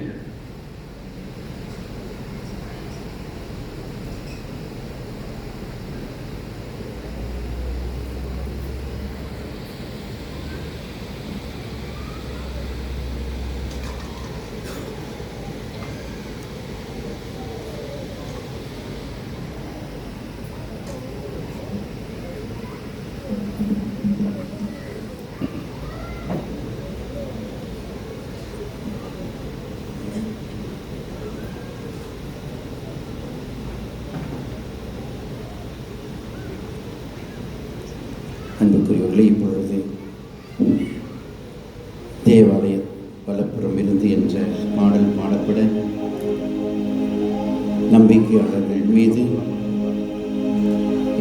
அன்புக்குரியவர்களே, இப்பொழுது தேவாலய வலப்புறம் இருந்து என்ற பாடல் பாடப்பட நம்பிக்கையாளர்கள் மீது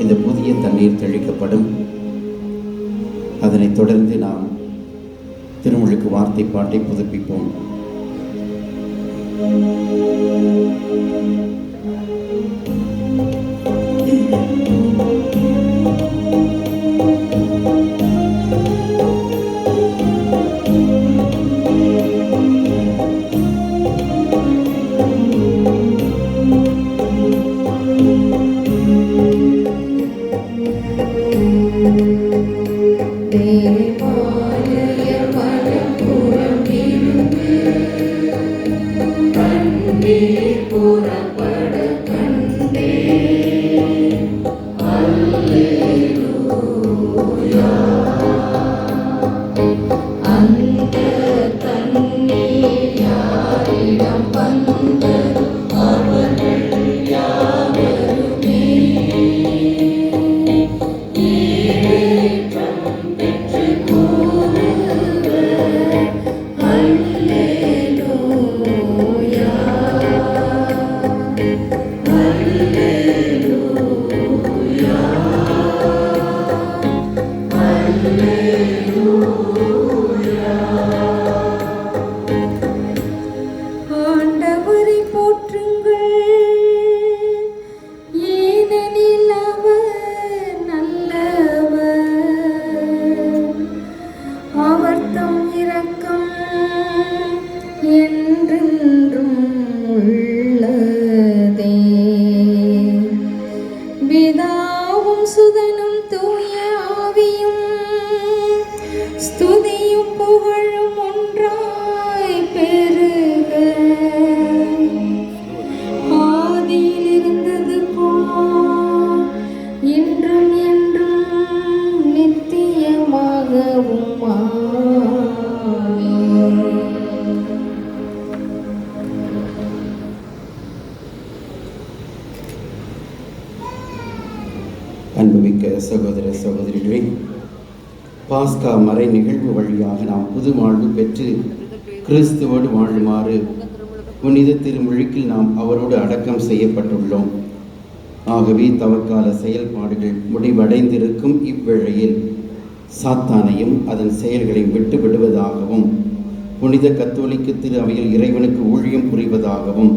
இந்த புதிய தண்ணீர் தெளிக்கப்படும். அதனைத் தொடர்ந்து நாம் திருமுழுக்கு வார்த்தை பாட்டை புதுப்பிப்போம். தேவாலய வலப்புறம் இருந்து கண்ணீர் புறப்பட கண்டேன். அல்லேலூயா. அந்த தண்ணீர் யாரிடம் வந்தது? அவர்கள் யாவருமே ஈடேற்றம் பெற்று கூறுவர் அல்லேலூயா. அல்லேலூயா. அல்லேலூயா. ஆண்டவரை போற்றுங்கள், ஏனெனில் அவர் நல்லவர். அவர் தம் இரக்கம் என்றென்றும் உள்ளதே. பிதாவும் சுதனும் தூய ஆவியும் ஸ்துதியும் புகழும் ஒன்றாய் பெருக. ஆதியில் இருந்தது போல் இன்றும் என்றும் நித்தியமாகவும் ஆமென். அன்புமிக்க சகோதர சகோதரிகளே, பாஸ்கா மறை நிகழ்வு வழியாக நாம் புது வாழ்வு பெற்று கிறிஸ்துவோடு வாழுமாறு புனித திருமுழுக்கில் நாம் அவரோடு அடக்கம் செய்யப்பட்டுள்ளோம். ஆகவே தவக்கால செயல்பாடுகள் முடிவடைந்திருக்கும் இவ்வேளையில் சாத்தானையும் அதன் செயல்களையும் விட்டு விடுவதாகவும் புனித கத்தோலிக்க திரு அவையில் இறைவனுக்கு ஊழியம் புரிவதாகவும்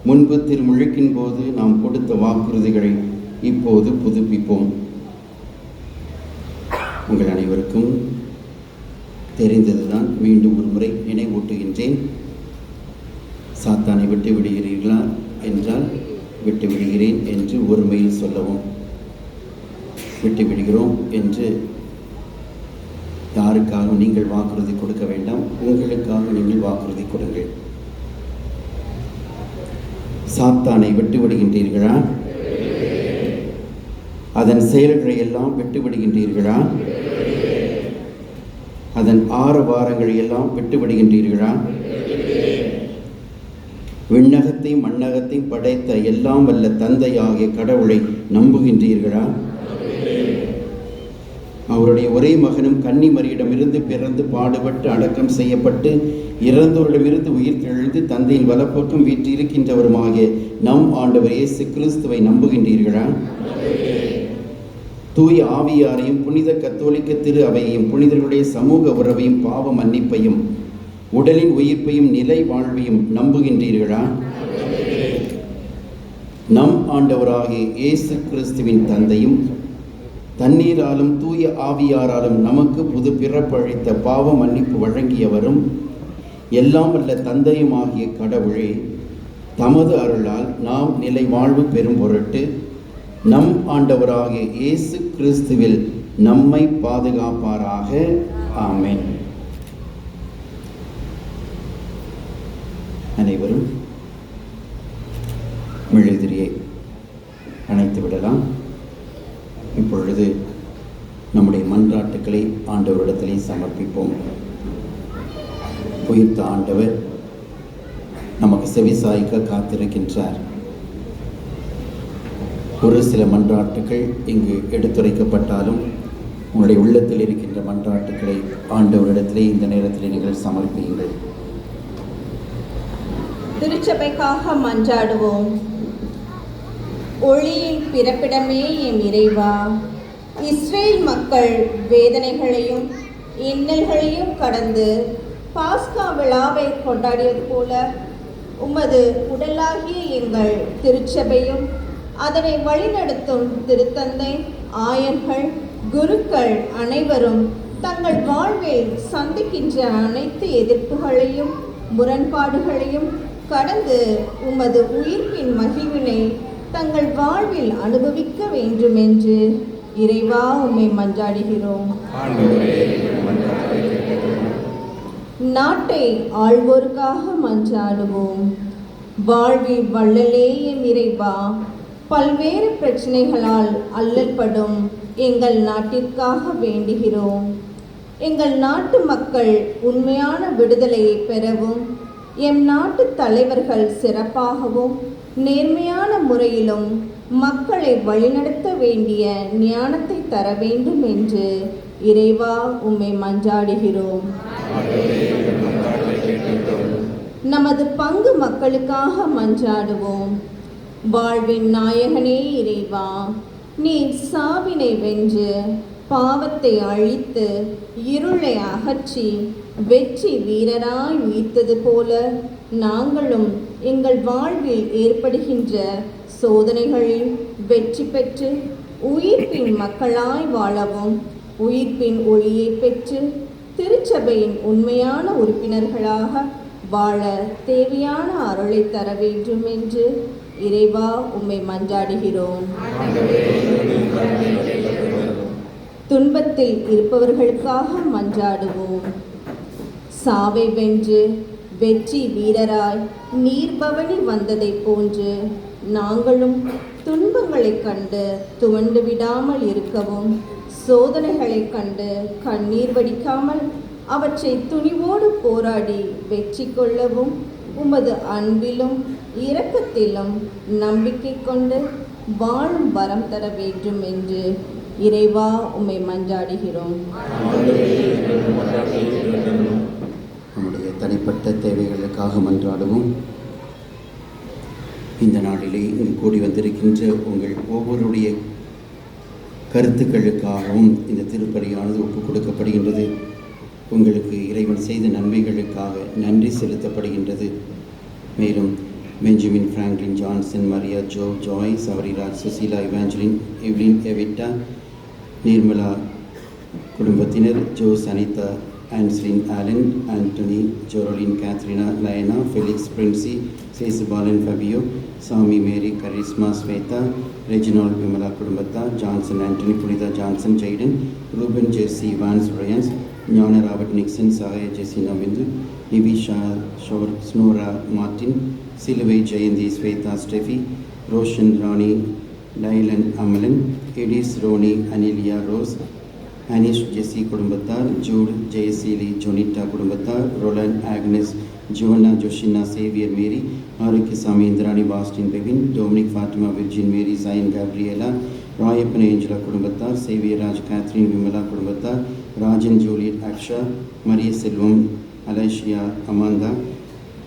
முன்பு திருமுழுக்கின் போது நாம் கொடுத்த வாக்குறுதிகளை இப்போது புதுப்பிப்போம். உங்கள் அனைவருக்கும் தெரிந்ததுதான், மீண்டும் ஒரு முறை நினைவூட்டுகின்றேன். சாத்தானை விட்டு விடுகிறீர்களா என்றால் விட்டு விடுகிறேன் என்று ஒருமையில் சொல்லவும். விட்டு விடுகிறோம் என்று யாருக்காக நீங்கள் வாக்குறுதி கொடுக்க வேண்டாம், உங்களுக்காக நீங்கள் வாக்குறுதி கொடுங்கள். சாத்தானை விட்டு விடுகின்றீர்களா? அதன் செயல்களை எல்லாம் விட்டு விடுகின்றீர்களா? அதன் ஆரவாரங்களை எல்லாம் விட்டு விடுகின்றீர்களா? விண்ணகத்தையும் மண்ணகத்தையும் படைத்த எல்லாம் வல்ல தந்தையாகிய கடவுளை நம்புகின்றீர்களா? அவருடைய ஒரே மகனும் கன்னி மரியிடமிருந்து பிறந்து பாடுபட்டு அடக்கம் செய்யப்பட்டு இறந்தோரிடமிருந்து உயிர் தெழுந்து தந்தையின் வலப்பக்கம் வீற்றிருக்கின்றவருமாகிய நம் ஆண்டவர் இயேசு கிறிஸ்துவை நம்புகின்றீர்களா? தூய ஆவியாரையும் புனித கத்தோலிக்க திரு அவையையும் புனிதர்களுடைய சமூக உறவையும் பாவ மன்னிப்பையும் உடலின் உயிர்ப்பையும் நிலை வாழ்வையும் நம்புகின்றீர்களா? நம் ஆண்டவராகிய இயேசு கிறிஸ்துவின் தந்தையும் தண்ணீராலும் தூய ஆவியாராலும் நமக்கு புது பிறப்பளித்த பாவ மன்னிப்பு வழங்கியவரும் எல்லாம் வல்ல தந்தையுமாகிய கடவுளே, தமது அருளால் நாம் நிலை வாழ்வு பெறும் பொருட்டு நம் ஆண்டவராகிய இயேசு கிறிஸ்துவில் நம்மை பாதுகாப்பாராக. ஆமென். அனைவரும் மெழுதிரியை அணைத்து விடலாம். இப்பொழுது நம்முடைய மன்றாட்டுக்களை ஆண்டவரிடத்திலே சமர்ப்பிப்போம். உயிர்த்த ஆண்டவர் நமக்கு செவிசாய்க்க காத்திருக்கின்றார். ஒரு சில மன்றாட்டுக்கள் இங்கு எடுத்துரைக்கப்பட்டாலும் உங்களுடைய உள்ளத்தில் இருக்கின்ற மன்றாட்டுக்களை ஆண்டவரிடத்திலே இந்த நேரத்தில் நீங்கள் சமர்ப்பியுங்கள். திருச்சபைக்காக மன்றாடுவோம். ஒளியின் பிறப்பிடமே என் இறைவா, இஸ்ரேல் மக்கள் வேதனைகளையும் இன்னல்களையும் கடந்து பாஸ்கா விழாவை கொண்டாடியது போல உமது உடலாகிய எங்கள் திருச்சபையும் அதனை வழிநடத்தும் திருத்தந்தை, ஆயர்கள், குருக்கள் அனைவரும் தங்கள் வாழ்வில் சந்திக்கின்ற அனைத்து எதிர்ப்புகளையும் முரண்பாடுகளையும் கடந்து உமது உயிர்ப்பின் மகிழ்வினை தங்கள் வாழ்வில் அனுபவிக்க வேண்டும் என்று இறைவா உம்மை மன்றாடுகிறோம். நாட்டை ஆள்வோருக்காக மன்றாடுவோம். வாழ்வில் வள்ளலே எம் இறைவா, பல்வேறு பிரச்சனைகளால் அல்லல்படும் எங்கள் நாட்டிற்காக வேண்டுகிறோம். எங்கள் நாட்டு மக்கள் உண்மையான விடுதலையை பெறவும், எம் நாட்டு தலைவர்கள் சிறப்பாகவும் நேர்மையான முறையிலும் மக்களை வழிநடத்த வேண்டிய ஞானத்தை தர வேண்டும் என்று இறைவா உம்மை மன்றாடுகிறோம். நமது பங்கு மக்களுக்காக மன்றாடுவோம். வாழ்வின் நாயகனே இறைவா, நீர் சாவினை வென்று பாவத்தை அழித்து இருளை அகற்றி வெற்றி வீரராய் உயிர்த்தது போல நாங்களும் எங்கள் வாழ்வில் ஏற்படுகின்ற சோதனைகளில் வெற்றி பெற்று உயிர்ப்பின் மக்களாய் வாழவும், உயிர்ப்பின் ஒளியை பெற்று திருச்சபையின் உண்மையான உறுப்பினர்களாக வாழ தேவையான அருளை தர வேண்டும் என்று இறைவா உம்மை மன்றாடுகிறோம். துன்பத்தில் இருப்பவர்களுக்காக மன்றாடுவோம். சாவை வென்று வெற்றி வீரராய் நீர்பவனி வந்ததை போன்று நாங்களும் துன்பங்களை கண்டு துவண்டு விடாமல் இருக்கவும், சோதனைகளை கண்டு கண்ணீர் வடிக்காமல் அவற்றை துணிவோடு போராடி வெற்றி கொள்ளவும் உமது அன்பிலும் இரக்கத்திலும் நம்பிக்கை கொண்டு வாழும் வரம் தர வேண்டும் என்று இறைவா உம்மை மன்றாடுகிறோம். நம்முடைய தனிப்பட்ட தேவைகளுக்காக மன்றாடுவோம். இந்த நாளிலே இங்கு கூடி வந்திருக்கின்ற உங்கள் ஒவ்வொருடைய கருத்துக்களுக்காகவும் இந்த திருப்பலியானது ஒப்புக் கொடுக்கப்படுகின்றது. உங்களுக்கு இறைவன் செய்த நன்மைகளுக்காக நன்றி செலுத்தப்படுகின்றது. மேலும் Benjamin Franklin, Johnson, Maria, Jo, Joy, Savariraj, Susheela, Evangeline, Evelyn, Evita, Nirmala குடும்பத்தினர், Jose, Anitha, Anslin, Alan, Antony, Joralin, Katrina, Liana, Felix, Princy, Sesupalan, Fabio, Sami, Mary, Karishma, Shweta, Reginald, Vimala குடும்பத்தார், Johnson, Antony, Punitha, Johnson, Jayden, Ruben, Jersey, Vance, Ryans, Gnana, Robert, Nixon, Sagaya, Jesina, Bindu, Nivisha, Snora, Martin, Siluvai, Jayanthi, Shweta, Steffi, Roshan, Rani, Dylan, Amalan, Edis, Ronnie, Anilia, Rose, Anish, Jessie குடும்பத்தார், ஜூட், ஜெயசீலி, ஜொனிட்டா குடும்பத்தார், Rolan, Agnes, Jona, Joshina, Xavier, Mary, Arokiasamy, Indrani, Bastin, Bevin, Dominic, Fatima, Virgin, Mary, Sain, Gabriela, Rayappan, Angela குடும்பத்தார், சேவியராஜ், கேத்ரின், விமலா குடும்பத்தார், Rajan, Juliet, Aksha, Maria Selvam, Alicia, Amanda,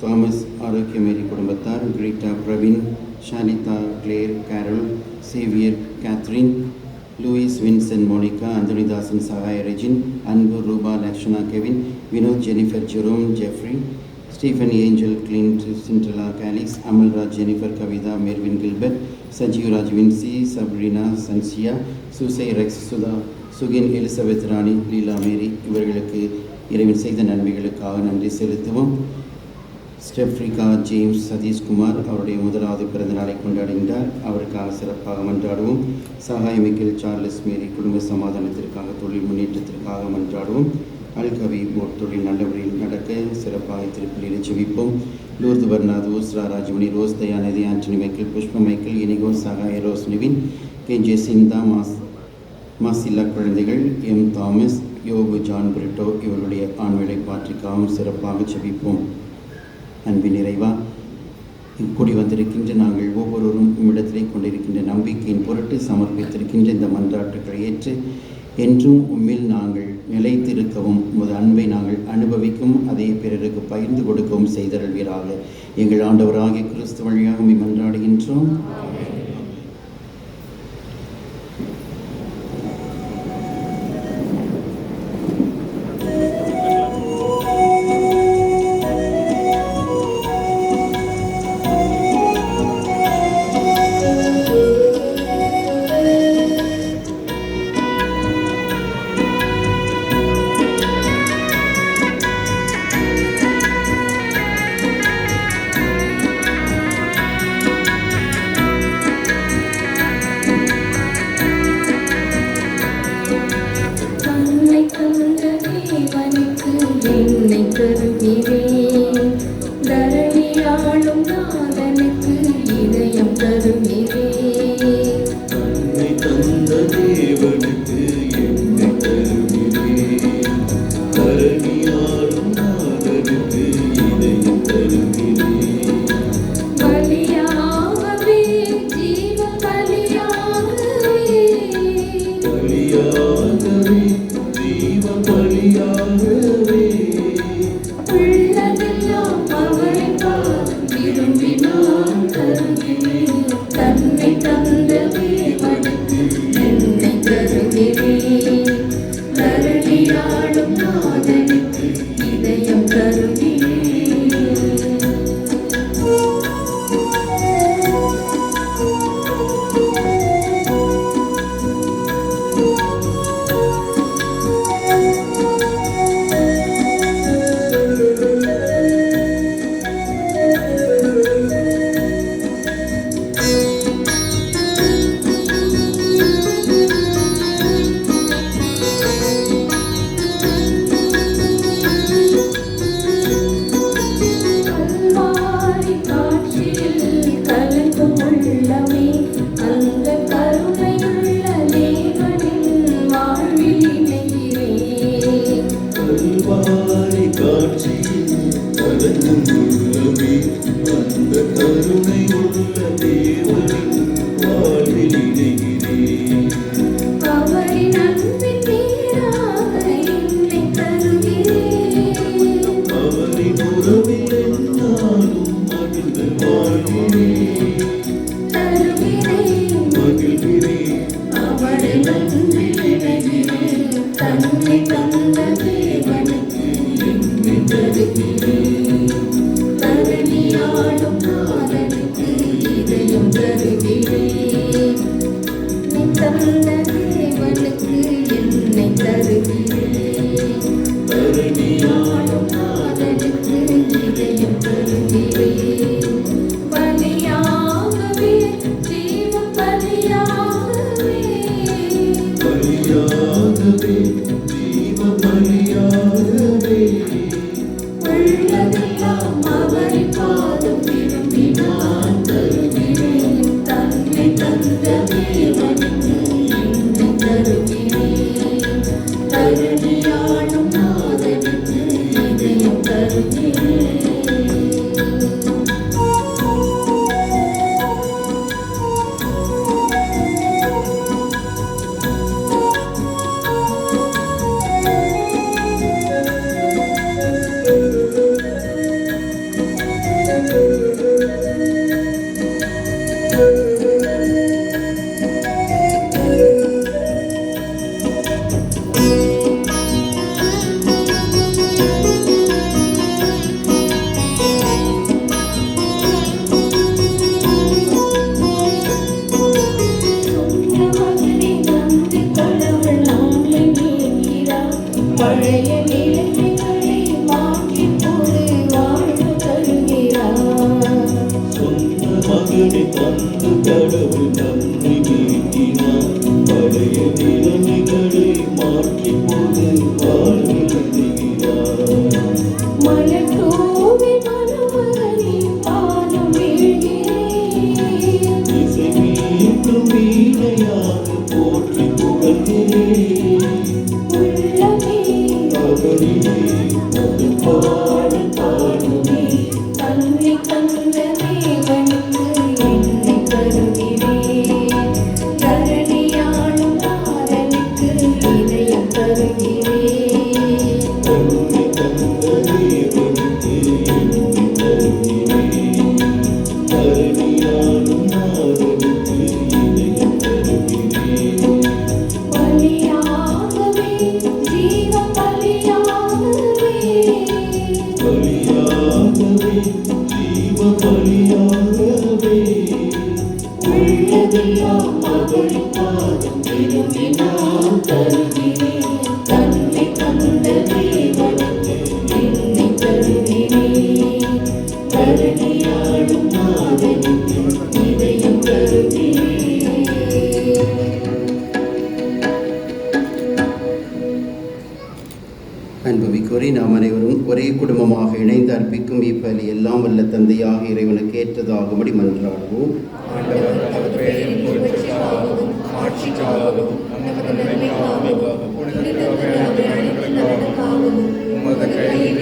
Thomas, Arokia Mary குடும்பத்தார், Greta, Praveen, Shalitha, Clare, Carol, Xavier, Catherine, Louis, Vincent, Monica, Anthonidasan, Sagaya, Regin, Anbu, Rupa, Lakshana, Kevin, Vinoth, Jennifer, Jerome, Jeffrey, Stephen, Angel, Clint, Cinderella, Calix, Amalraj, Jennifer, Kavitha, Mervin, Gilbert, Sajeevraj, Vinci, Sabrina, சன்சியா, Susai, Rex, Sudha, சுகின், Elizabeth, ராணி, லீலா, மேரி இவர்களுக்கு இறைவன் செய்த நன்மைகளுக்காக நன்றி செலுத்துவோம். ஸ்டெஃப்ரிகா, ஜேம்ஸ், சதீஷ்குமார் அவருடைய முதலாவது பிறந்த நாளை கொண்டாடுகின்றார். அவருக்காக சிறப்பாக மன்றாடுவோம். சகாய், மிக்கேல், சார்லஸ், மேரி குடும்ப சமாதானத்திற்காக, தொழில் முன்னேற்றத்திற்காக மன்றாடுவோம். அல்கவி போட் தொழில் நல்லபடியில் நடக்க சிறப்பாக திருப்பலியில் ஜெபிப்போம். Lourdu, Bernard, Uzra, Rajamani, Rose, Dhayanidhi, Antony, Michael, Pushpa, Michael, Inigo, Sagay, Rose, Nivin, K, Jacintha, Masilla குழந்தைகள், M, Thomas, Yobu, John, Brito இவர்களுடைய ஆண்வேளை பாற்றிக்காகவும் சிறப்பாக ஜெபிப்போம். அன்பின் இறைவா, கூடி வந்திருக்கின்ற நாங்கள் ஒவ்வொருவரும் உம்மிடத்திலே கொண்டிருக்கின்ற நம்பிக்கையின் பொருட்டு சமர்ப்பித்திருக்கின்ற இந்த மன்றாட்டுக்களை ஏற்று என்றும் உம்மில் நாங்கள் நிலைத்திருக்கவும், உமது அன்பை நாங்கள் அனுபவிக்கவும், அதை பிறருக்கு பகிர்ந்து கொடுக்கவும் செய்தருள்வீராக. எங்கள் ஆண்டவராகிய கிறிஸ்து வழியாக உம்மை மன்றாடுகின்றோம். தரணியாளும் நாதனுக்கு இதயம் தருகிறேன். கல்வாரி காட்சியில் கலங்கும் உள்ளமே, அந்த கருணையுள்ள தேவனின் வாழ்வில் இணைகிறேன். கல்வாரி காட்சியில் கலங்கும் உள்ளமே, அந்த கருணை உள்ள தேவனின் வாழ்வில் இணைகிறேன். அவரின் அன்பின் நீராக என்னை தருகிறேன். அவரின் உறவில் என்னாலும் மகிழ்ந்து வாழ்கிறேன். தருகிறேன். மகிழ்கிறேன். அவரின் அன்பில் இணைகிறேன். தன்னை தந்த தேவனுக்கு என்னை தருகிறேன். தரணியாளும் நாதனுக்கு இதயம் தருகிறேன். நீ தந்த தேவனுக்கு என்னை தருகிறேன். தரணியாளும் நாதனுக்கு இதயம் தருகிறேன். பலியாகவே, ஜீவ பலியாகவே, பலியாகவே, ஜீவ பலியாகவே, உள்ளதெல்லாம் அவரின் பாதம் விரும்பி நான் தருகிறேன். தன்னை தந்த தேவனுக்கு என்னை தருகிறேன். தரணியாளும் நாதனுக்கு இதயம் தருகிறேன். மகனை வந்து கடவுள் நாளை நீங்கிறார். பழைய நிலைமைகளை மாற்றி புது வாழ்வு தருகிறார். சொந்த மகனை தந்து கடவுள் நன்றி நீக்கினார். பழைய நிலைமைகளை மாற்றி போது வாழ்வில் தருகிறார். மலர் தூவி மணமகனை பாதம் வீழ்கிறேன். இசை மீட்டும் வீணையாக போற்றி புகழ்கிறேன். உள்ளமே மகனிலே ஒரு பாடல் பாடுமே. தன்னை தந்த தேவனுக்கு என்னை தருகிறேன். தரணியாளும் நாதனுக்கு இதயம் தருகிறேன். தன்னை தந்த தேவனுக்கு என்னை தருகிறேன். தரணியாளும் நாதனுக்கு இதயம் தருகிறேன். பலியாகவே, ஜீவ பலியாகவே, பலியாகவே, ஜீவ பலியாகவே, உள்ளதெல்லாம் மகளின் பாதம் திரும்பி நான் தருகிறேன். தன்னை தந்த தேவனுக்கு என்னை தருகிறேன். தரணியாளும் நாதனுக்கு இதயம் தருகிறேன். அன்புமிக்கோரை நாம் அனைவரும் ஒரே குடும்பமாக இணைந்து அர்ப்பிக்கும் இப்பலி எல்லாம் வல்ல தந்தையாக இறைவனுக்கு ஏற்றதாகும்படி மன்றாடுவோம். ஆண்டவர் தமது பெயரின் புகழ்ச்சிக்காகவும் ஆட்சிக்காகவும் நமது நன்மைக்காகவும் புனித அனைவருக்காகவும் உமது கையில்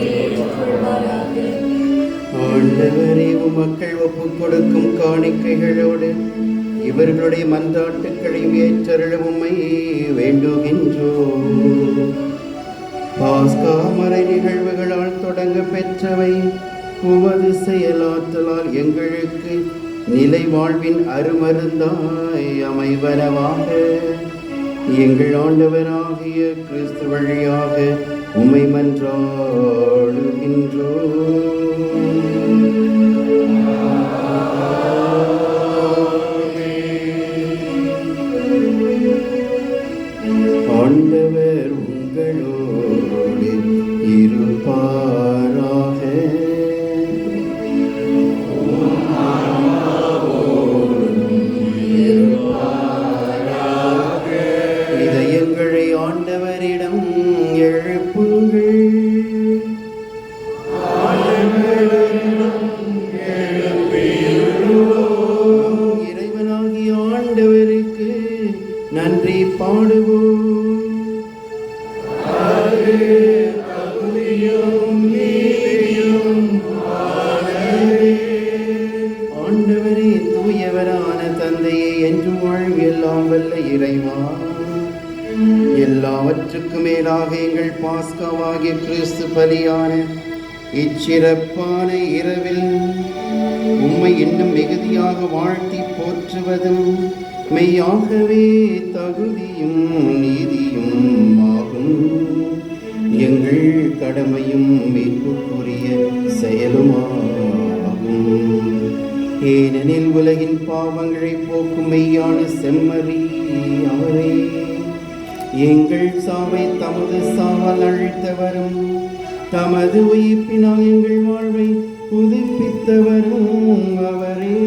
ஏற்றுக்கொள்வாராக. ஆண்டவரே, மக்கள் ஒப்புக் கொடுக்கும் காணிக்கைகளோடு இவர்களுடைய மன்றாட்டுக்களையும் ஏற்றருளும் உம்மை வேண்டுகின்றோம். பாஸ்கா மறை நிகழ்வுகளால் தொடங்க பெற்றவை உமது செயலாற்றலால் எங்களுக்கு நிலை வாழ்வின் அருமருந்தாய் அமைவனவாக. எங்கள் ஆண்டவராகிய கிறிஸ்து வழியாக உம்மை மன்றாடுகின்றோம். ஆண்டவர் உங்களோடு இருப்பாராக. இதயங்களை ஆண்டவரிடம் எழுப்புங்கள். இறைவனாகிய ஆண்டவருக்கு நன்றி பாடுவோம். ஆண்டவரே, தூயவரான தந்தையே, என்றும் வாழ்வு எல்லாம் வல்ல இறைவா, எல்லாவற்றுக்கும் மேலாக எங்கள் பாஸ்காவாகிய கிறிஸ்து பலியான இச்சிறப்பான இரவில் உம்மை இன்னும் மிகுதியாக வாழ்த்தி போற்றுவதும் மெய்யாகவே தகுதியும் நீதியும் ஆகும். எங்கள் கடமையும் மீட்புக்குரிய செயலுமாகும். ஏனெனில் உலகின் பாவங்களை போக்கும் மெய்யான செம்மறி அவரே, எங்கள் சாவை தமது சாவால் அழித்தவரும் தமது உயிர்ப்பினால் எங்கள் வாழ்வை புதுப்பித்தவரும் அவரே.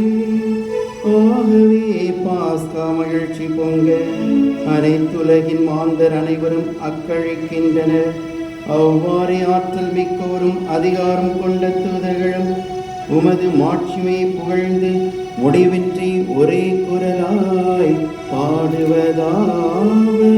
ஆகவே பாஸ்கா மகிழ்ச்சி பொங்க அனைத்துலகின் மாந்தர் அனைவரும் அக்களிக்கின்றனர். அவ்வாறே ஆற்றல் மிக்கோரும் அதிகாரம் கொண்ட தூதர்களும் உமது மாட்சிமை புகழ்ந்து முடிவின்றி ஒரே குரலாய் பாடுவதாவது.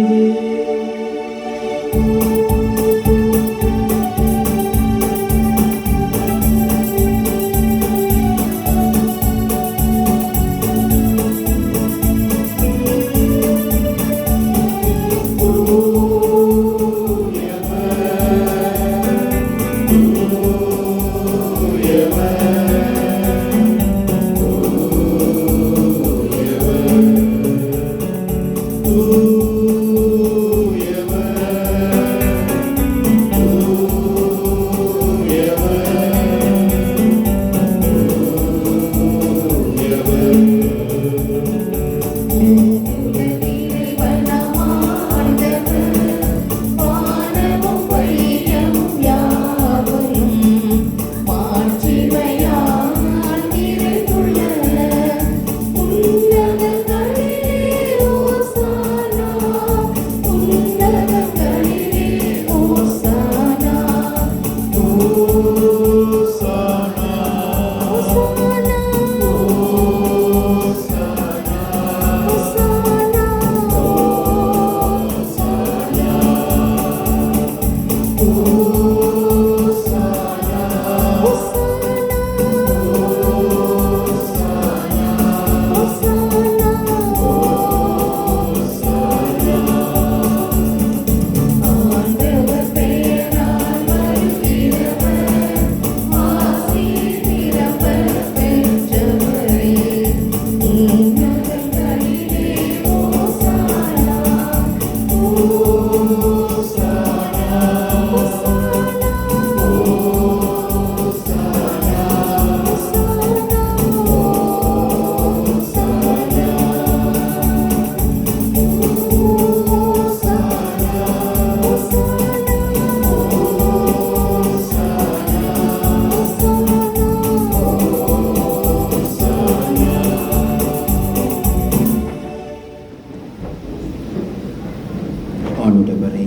ஆண்டவரே,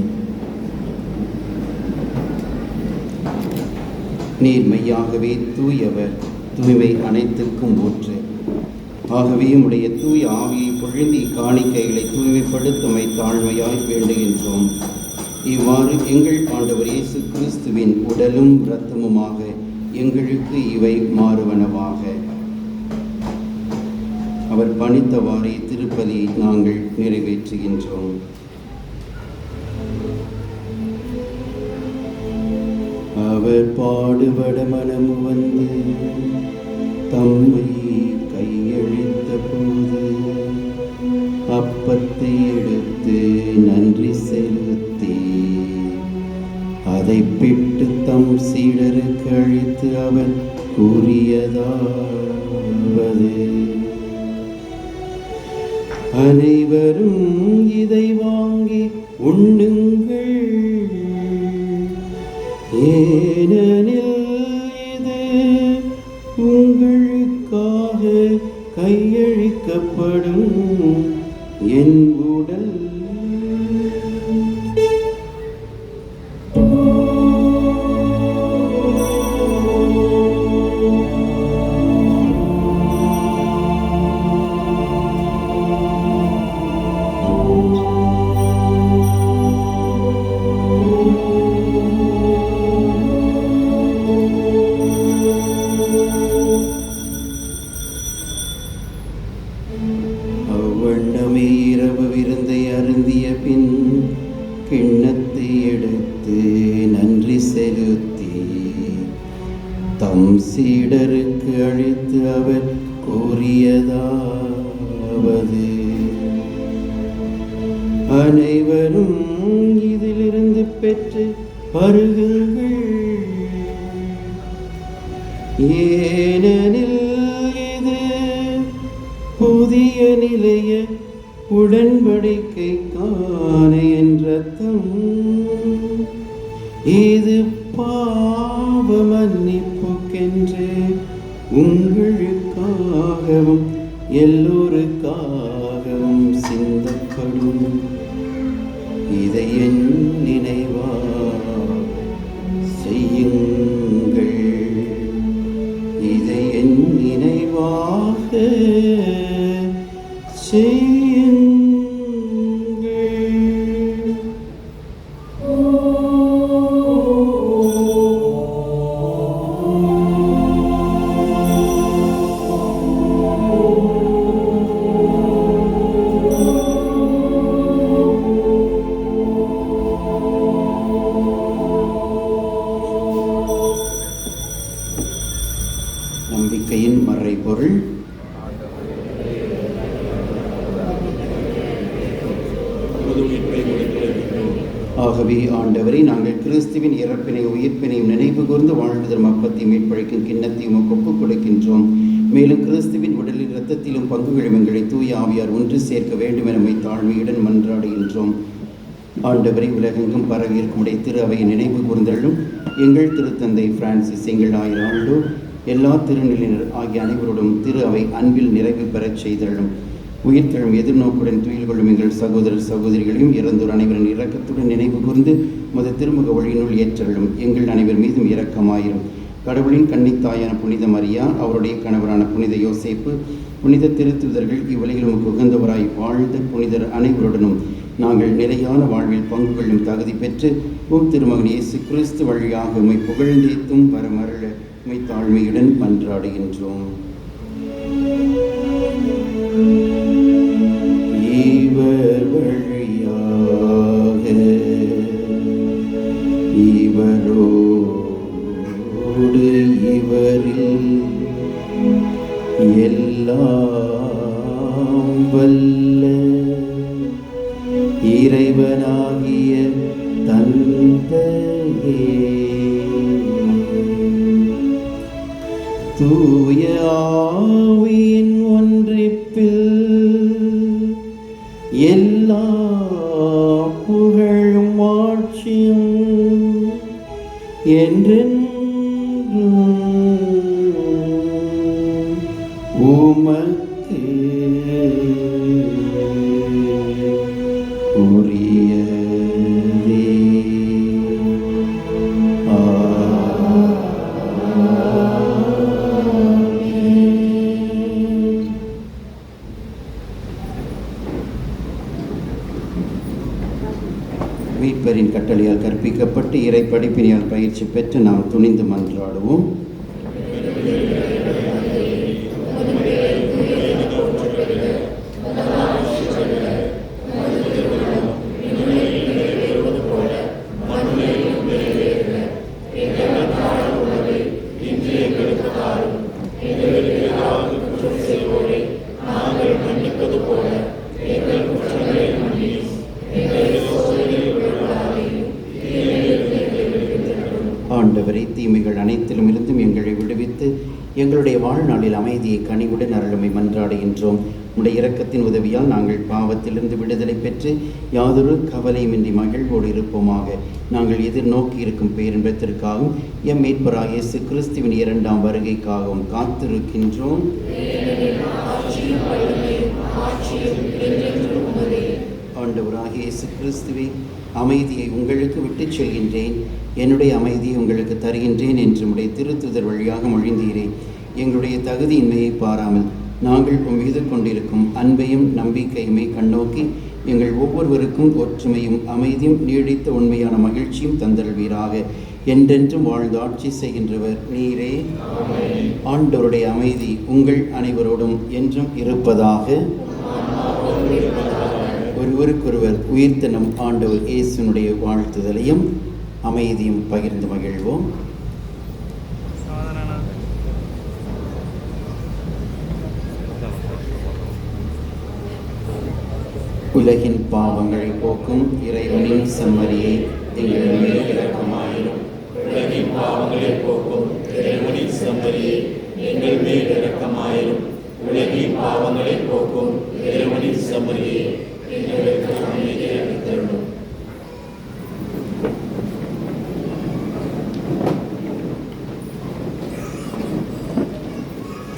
நீர் மெய்யாகவே தூயவர், தூய்மை அனைத்துக்கும் ஊற்று. ஆகவே உடைய தூய ஆவியை பொழிந்து இக்காணிக்கைகளை தூய்மைப்படுத்துமை தாழ்மையாய் வேண்டுகின்றோம். இவ்வாறு எங்கள் ஆண்டவர் இயேசு கிறிஸ்துவின் உடலும் இரத்தமுமாக எங்களுக்கு இவை மாறுவனவாக. அவர் பணித்தவாறே திருப்பலியை நாங்கள் நிறைவேற்றுகின்றோம். அவர் பாடுபட மனம் வந்து தம்மை கையளித்த போது அப்பத்தை எடுத்து அதை பிட்டு தம் சீடருக்கு அழித்து அவர் கூறியதாவது, அனைவரும் இதை வாங்கி உண்ணுங்கள், ஏனெனில் இது உங்களுக்காக கையளிக்கப்படும் என் உடல். அவ்வண்ணமே இரவு விருந்தை அருந்திய பின் கிண்ணத்தை எடுத்து நன்றி செலுத்தி தம் சீடருக்கு அளித்து அவர் கூறியதாவது, அனைவரும் இதிலிருந்து பெற்று பருகுங்கள், ஏனெனில் இது புதிய நிலைய உடன்படிக்கைக்கான என் இரத்தம், இது பாவ மன்னிப்புக்கென்று உங்களுக்காகவும் எல்லோருக்காகவும் சிந்தப்படும். இதை என் நினைவாக செய்யுங்கள், இதை என் நினைவாக செய்யுங்கள். நம்பிக்கையின் மறைபொருள். ஆகவே ஆண்டவரை, நாங்கள் கிறிஸ்துவின் இறப்பினை உயிர்ப்பினையும் நினைவு கூர்ந்து வாழ்வதற்கு அப்பத்தை மீட்பழைக்கும் கிண்ணத்தையும் ஒப்புக் கொடுக்கின்றோம். மேலும் கிறிஸ்துவின் உடலில் இரத்தத்திலும் பங்குகளும் எங்களை தூய ஆவியார் ஒன்று சேர்க்க வேண்டும் என தாழ்மையுடன் மன்றாடுகின்றோம். ஆண்டவரை, உலகெங்கும் பரவி இருக்கும் திரு அவையை நினைவு கூர்ந்தள்ளும். எங்கள் திருத்தந்தை பிரான்சிஸ், எங்கள் ஆயர் ஆண்டோ, எல்லா திருநிலையினர் ஆகிய அனைவரோடும் திரு அவை அன்பில் நிறைவு பெறச் செய்தள்ளும். உயிர்த்தெழும் எதிர்நோக்குடன் துயில் கொள்ளும் எங்கள் சகோதரர் சகோதரிகளையும் இறந்தோர் அனைவரின் இரக்கத்துடன் நினைவு கூர்ந்து முத திருமுக ஒளியினுள் ஏற்றள்ளும். எங்கள் அனைவர் மீதும் இரக்கமாயிரும். கடவுளின் கன்னித்தாயான புனித மரியா, அவருடைய கணவரான புனித யோசேப்பு, புனித திருத்துதர்கள், இவ்வுலகில் உமக்கு உகந்தவராய் வாழ்ந்த புனிதர் அனைவருடனும் நாங்கள் நிலையான வாழ்வில் பங்கு கொள்ளும் தகுதி பெற்று திருமகன் இயேசு கிறிஸ்து வழியாக உம்மை புகழ்ந்தேத்தும் வரமருள உம்மை தாழ்மையுடன் மன்றாடுகின்றோம். இவர் வழியாக இவரோடு இவரில் எல்லாம் வல்ல இறைவனாகிய தந்தையே, தூய ஆவியின் ஒன்றிப்பில் எல்லா புகழும் ஆட்சியும் என்றென்றும் உமக்கு உரியதே. மீட்பரின் கட்டளையால் கற்பிக்கப்பட்டு இறை படிப்பினையால் பயிற்சி பெற்று நாம் துணிந்து மன்றாடுவோம். ஆண்டவரை தீமைகள் அனைத்திலும் இருந்தும் எங்களை விடுவித்து எங்களுடைய வாழ்நாளில் அமைதியை கனிவுடன் அருளுமை மன்றாடுகின்றோம். உடைய இரக்கத்தின் உதவியால் நாங்கள் பாவத்திலிருந்து விடுதலை பெற்று யாதொரு கவலையுமின்றி மகிழ்வோடு இருப்போமாக. நாங்கள் எதிர்நோக்கி இருக்கும் பேரின்பத்திற்காகவும் எம் மீட்பராகிய இயேசு கிறிஸ்துவின் 2ஆம் வருகைக்காகவும் காத்திருக்கின்றோம். ஆண்டவராகிய இயேசு கிறிஸ்துவே, அமைதியை உங்களுக்கு விட்டுச் செல்கின்றேன், என்னுடைய அமைதியை உங்களுக்கு தருகின்றேன் என்று உடைய திருத்துதர் வழியாக மொழிந்தீரே. எங்களுடைய தகுதியின்மையை பாராமல் நாங்கள் மீது கொண்டிருக்கும் அன்பையும் நம்பிக்கையுமே கண்ணோக்கி எங்கள் ஒவ்வொருவருக்கும் ஒற்றுமையும் அமைதியும் நீடித்த உண்மையான மகிழ்ச்சியும் தந்தல்வீராக. என்றென்றும் வாழ்ந்து ஆட்சி செய்கின்றவர் நீரே. ஆண்டவருடைய அமைதி உங்கள் அனைவரோடும் என்றும் இருப்பதாக. ஒருவருக்கொருவர் உயிர்த்த நம் ஆண்டவர் இயேசுனுடைய வாழ்த்துதலையும் அமைதியும் பகிர்ந்து மகிழ்வோம். உலகின் பாவங்களை போக்கும் இறைவனின் செம்மறியை எங்கள் மேல் இரக்கமாயிரும். உலகின் பாவங்களை போக்கும் இறைவனின் செம்மறியே எங்கள் மேல் இரக்கமாயிரும். உலகின் பாவங்களை போக்கும் இறைவனின் செம்மறியே எங்களுக்கு அமைதியை அளித்தருளும்.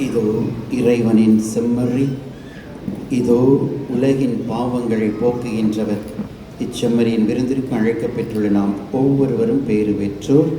இதோ இறைவனின் செம்மறி, இதோ உலகின் பாவங்களை போக்குகின்றவர். இச்செம்மறியின் விருந்திற்கு அழைக்கப்பெற்றுள்ள நாம் ஒவ்வொருவரும் பேறு பெற்றோர்.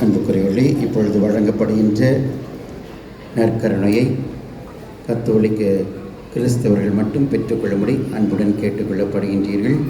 அன்புக்குரியவர்களே, இப்பொழுது வழங்கப்படுகின்ற நற்கருணையை கத்தோலிக்க கிறிஸ்தவர்கள் மட்டும் பெற்றுக்கொள்ளும்படி அன்புடன் கேட்டுக்கொள்ளப்படுகின்றீர்கள்.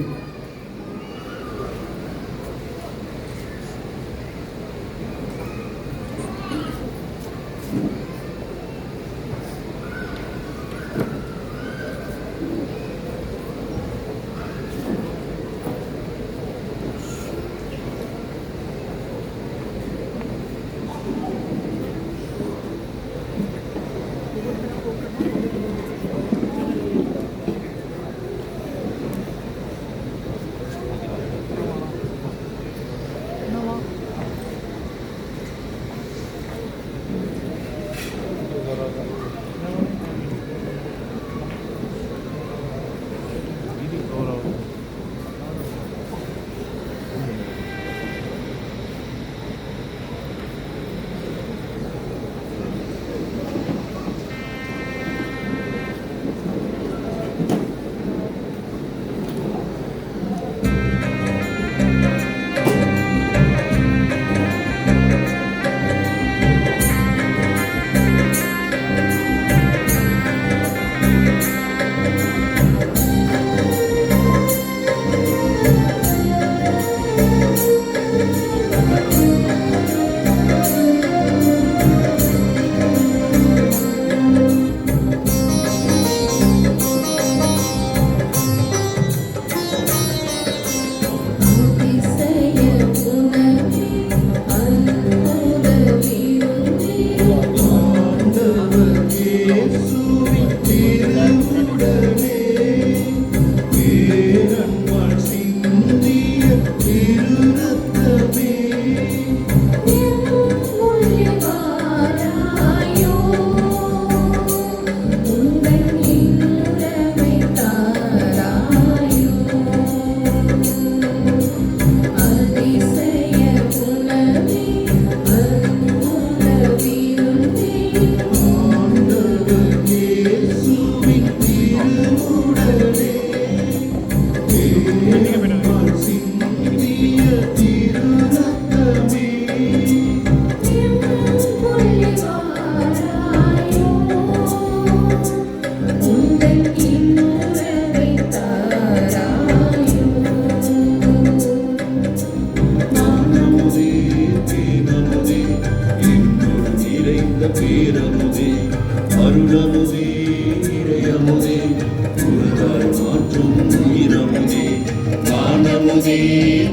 அமுதே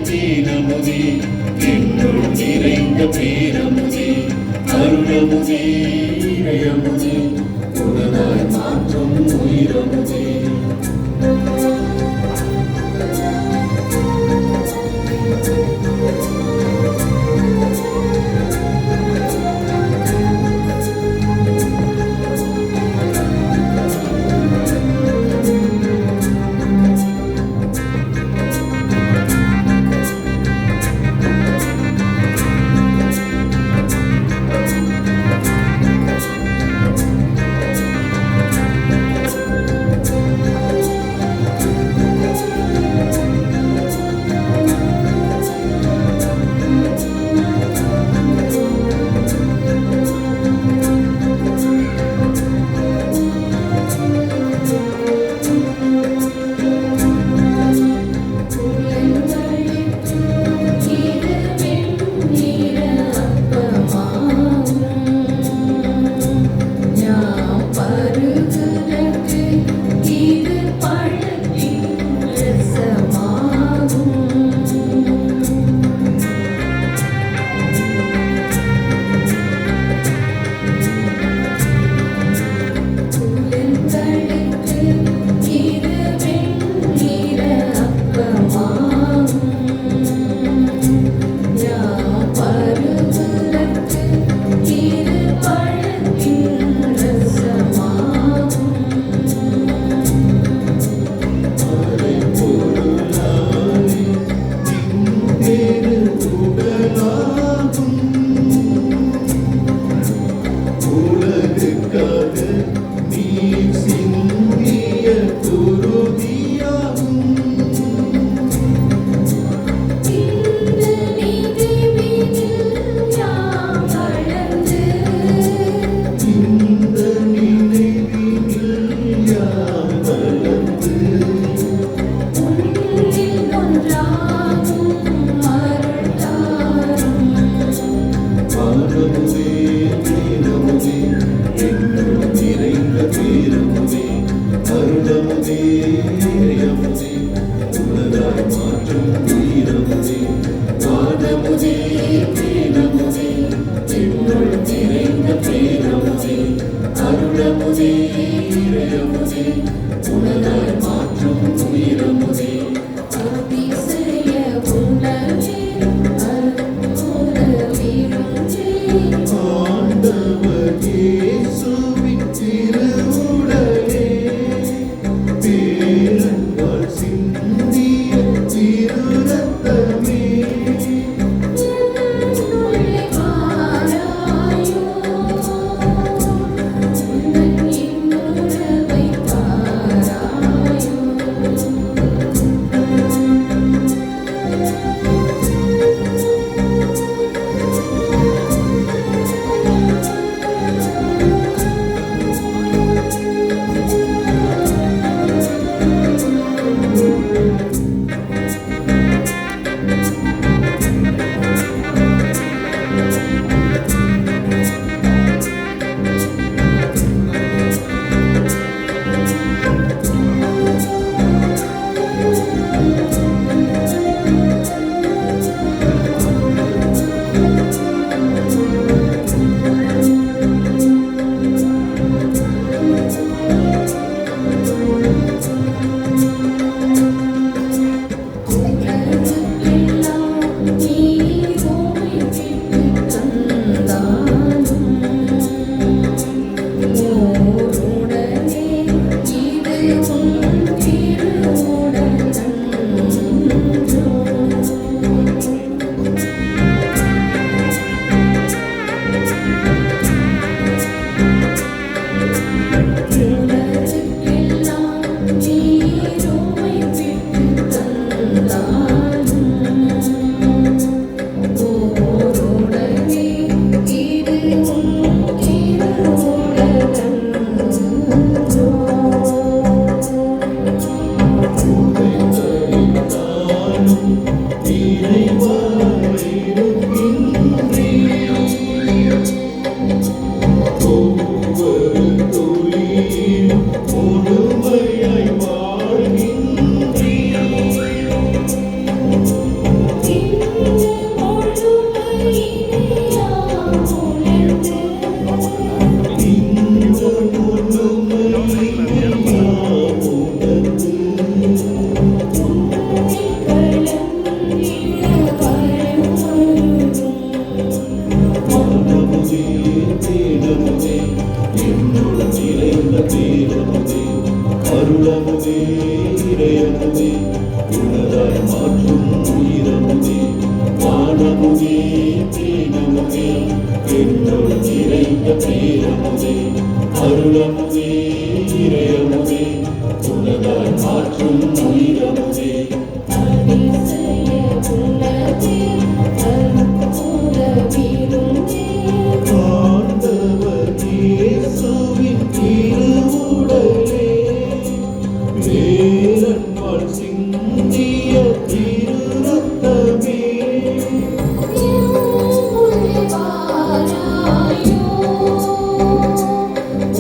தேனமுதே என்னுள் நிறைந்த பேரமுதே அருளமுதே இறையமுதே உனதாய் மாற்றும் உயிரமுதே இறையமுதே உனதாய் மாற்றும் உயிரமுதே வானமுதே தேனமுதே என்னுள் நிறைந்த பேரமுதே அருளமுதே இறையமுதே உனதாய் மாற்றும் உயிரமுதே அதிசய உள்ளதே அற்புத வீருந்தே ஆண்டவர் இயேசுவின் திருவுடலே வேரன்பால் சிந்திய திருரத்தமே வாராயோ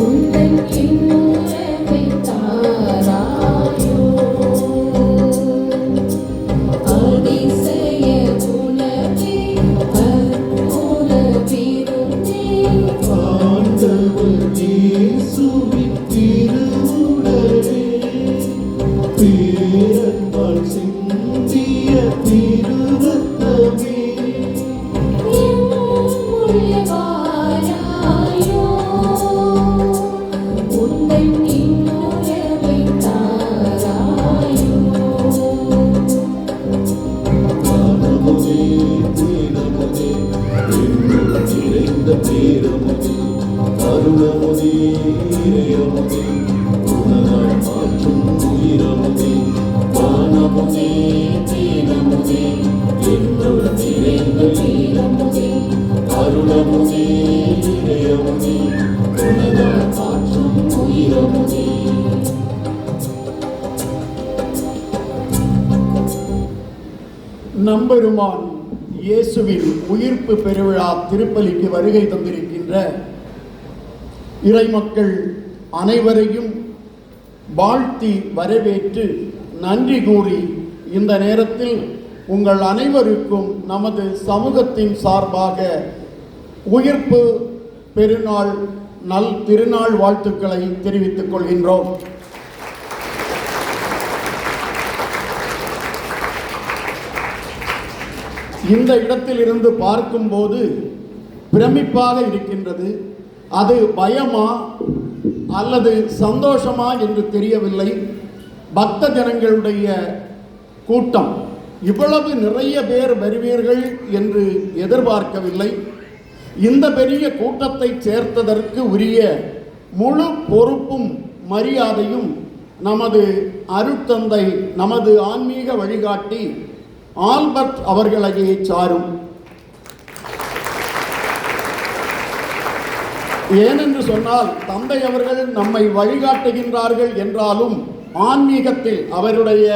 உந்தன் இன்னுறவை தாராயோ அதிசய உணவே அற்புத வீருந்தே ஆண்டவர் இயேசுவின் திருவுடலே வேரன்பால் சிந்திய திருரத்தமே வாராயோ உந்தன் இன்னுறவை தாராயோ வானமுதே தேனமுதே என்னுள் நிறைந்த பேரமுதே அருளமுதே இறையமுதே உனதாய் மாற்றும் உயிரமுதே வானமுதே தேனமுதே என்னுள் நிறைந்த பேரமுதே அருளமுதே இறையமுதே உனதாய் மாற்றும் உயிரமுதே நம்பெருமான் இயேசுவின் உயிர்ப்பு பெருவிழா திருப்பலிக்கு வருகை தந்திருக்கின்ற இறைமக்கள் அனைவரையும் வாழ்த்தி வரவேற்று நன்றி கூறி இந்த நேரத்தில் உங்கள் அனைவருக்கும் நமது சமூகத்தின் சார்பாக உயிர்ப்பு பெருநாள் திருநாள் வாழ்த்துக்களை தெரிவித்துக் கொள்கின்றோம். இந்த இடத்திலிருந்து பார்க்கும்போது பிரமிப்பாக இருக்கின்றது. அது பயமா அல்லது சந்தோஷமா என்று தெரியவில்லை. பக்த ஜனங்களுடைய கூட்டம் இவ்வளவு நிறைய பேர் வருவீர்கள் என்று எதிர்பார்க்கவில்லை. இந்த பெரிய கூட்டத்தை சேர்த்ததற்கு உரிய முழு பொறுப்பும் மரியாதையும் நமது அருட்தந்தை, நமது ஆன்மீக வழிகாட்டி ஆல்பர்ட் அவர்களையே சாரும். ஏனென்று சொன்னால் தந்தை அவர்கள் நம்மை வழிகாட்டுகின்றார்கள் என்றாலும் ஆன்மீகத்தில் அவருடைய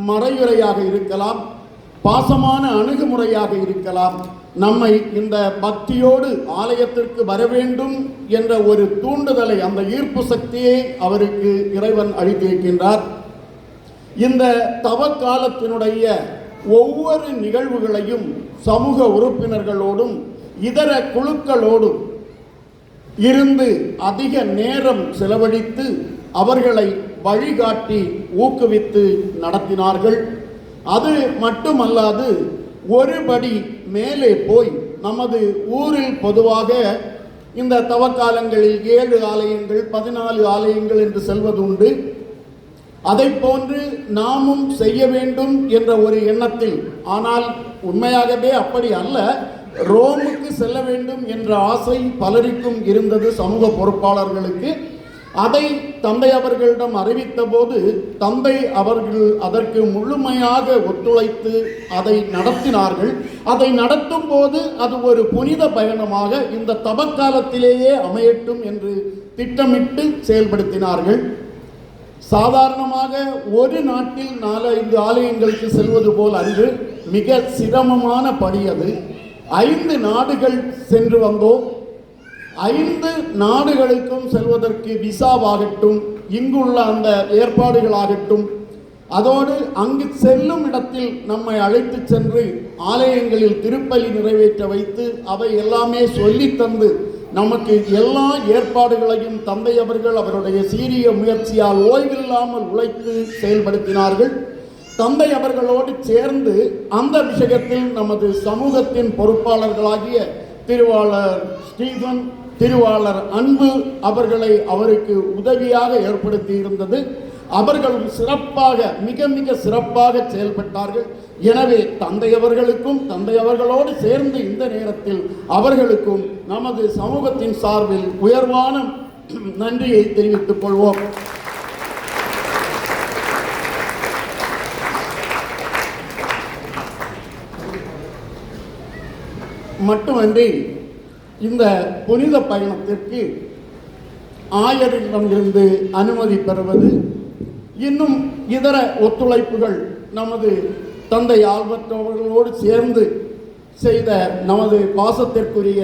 மறையுரையாக இருக்கலாம், பாசமான அணுகுமுறையாக இருக்கலாம், நம்மை இந்த பக்தியோடு ஆலயத்திற்கு வர வேண்டும் என்ற ஒரு தூண்டுதலை, அந்த ஈர்ப்பு சக்தியை அவருக்கு இறைவன் அளித்திருக்கின்றார். இந்த தவக்காலத்தினுடைய ஒவ்வொரு நிகழ்வுகளையும் சமூக உறுப்பினர்களோடும் இதர குழுக்களோடும் இருந்து அதிக நேரம் செலவழித்து அவர்களை வழிகாட்டி ஊக்குவித்து நடத்தினார்கள். அது மட்டுமல்லாது ஒருபடி மேலே போய் நமது ஊரில் பொதுவாக இந்த தவக்காலங்களில் 7 ஆலயங்கள் 14 ஆலயங்கள் என்று செல்வது உண்டு. அதை போன்று நாமும் செய்ய வேண்டும் என்ற ஒரு எண்ணத்தில், ஆனால் உண்மையாகவே அப்படி அல்ல, ரோமுக்கு செல்ல வேண்டும் என்ற ஆசை பலருக்கும் இருந்தது, சமூக பொறுப்பாளர்களுக்கு. அதை தந்தை அவர்களிடம் அறிவித்த போது தந்தை அவர்கள் அதற்கு முழுமையாக ஒத்துழைத்து அதை நடத்தினார்கள். அதை நடத்தும் போது அது ஒரு புனித பயணமாக இந்த தவக்காலத்திலேயே அமையட்டும் என்று திட்டமிட்டு செயல்படுத்தினார்கள். சாதாரணமாக ஒரு நாட்டில் 4-5 ஆலயங்களுக்கு செல்வது போல் அன்று மிக சிரமமான பணி அது. 5 நாடுகள் சென்று வந்தோம். 5 நாடுகளுக்கும் செல்வதற்கு விசாவாகட்டும், இங்குள்ள அந்த ஏற்பாடுகளாகட்டும், அதோடு அங்கு செல்லும் இடத்தில் நம்மை அழைத்து சென்று ஆலயங்களில் திருப்பலி நிறைவேற்ற வைத்து அவை எல்லாமே சொல்லி தந்து நமக்கு எல்லா ஏற்பாடுகளையும் தந்தை அவர்கள் அவருடைய சீரிய முயற்சியால் ஓய்வில்லாமல் உழைத்து செயல்படுத்தினார்கள். தந்தை அவர்களோடு சேர்ந்து அந்த விஷயத்தில் நமது சமூகத்தின் பொறுப்பாளர்களாகிய திருவாளர் ஸ்டீபன், திருவாளர் அன்பு அவர்களை அவருக்கு உதவியாக ஏற்படுத்தி இருந்தது. அவர்களும் சிறப்பாக மிக மிக சிறப்பாக செயல்பட்டார்கள். எனவே தந்தையவர்களுக்கும் தந்தையவர்களோடு சேர்ந்து இந்த நேரத்தில் அவர்களுக்கும் நமது சமூகத்தின் சார்பில் உயர்வான நன்றியை தெரிவித்துக் கொள்வோம். மட்டுமன்றி இந்த புனித பயணத்திற்கு ஆயரிடமிருந்து அனுமதி பெறுவது, இன்னும் இதர ஒத்துழைப்புகள் நமது தந்தை ஆல்பர்ட் அவர்களோடு சேர்ந்து செய்த நமது பாசத்திற்குரிய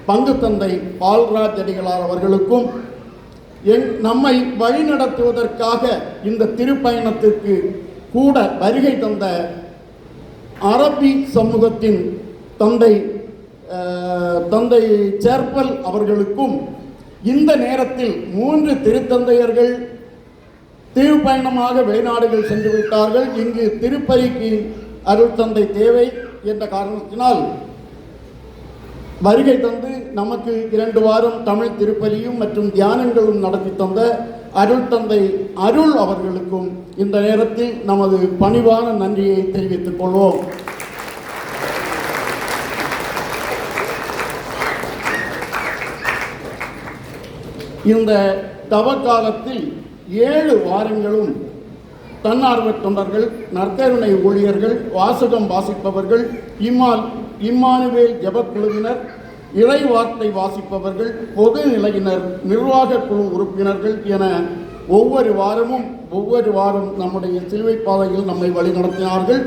பங்கு தந்தை பால்ராஜ் அடிகளார் அவர்களுக்கும் நம்மை வழிநடத்துவதற்காக இந்த திருப்பயணத்திற்கு கூட வருகை தந்த அரபி சமூகத்தின் தந்தை சேர்ப்பல் அவர்களுக்கும், இந்த நேரத்தில் 3 திருத்தந்தையர்கள் திருப்பயணமாக வெளிநாடுகள் சென்று விட்டார்கள். இங்கு திருப்பலிக்கு அருள் தந்தை தேவை என்ற காரணத்தினால் வருகை தந்து நமக்கு 2 வாரம் தமிழ் திருப்பலியும் மற்றும் தியானங்களும் நடத்தி தந்த அருள் தந்தை அருள் அவர்களுக்கும் இந்த நேரத்தில் நமது பணிவான நன்றியை தெரிவித்துக் கொள்வோம். இந்த தவ காலத்தில் 7 வாரங்களும் தன்னார்வ தொண்டர்கள், நற்கருணை ஊழியர்கள், வாசகம் வாசிப்பவர்கள், இம்மானுவேல் ஜெபக்குழுவினர், இறை வார்த்தை வாசிப்பவர்கள், பொது நிலையினர், நிர்வாக குழு உறுப்பினர்கள் என ஒவ்வொரு வாரம் நம்முடைய சிலுவை பாதையில் நம்மை வழிநடத்தினார்கள்.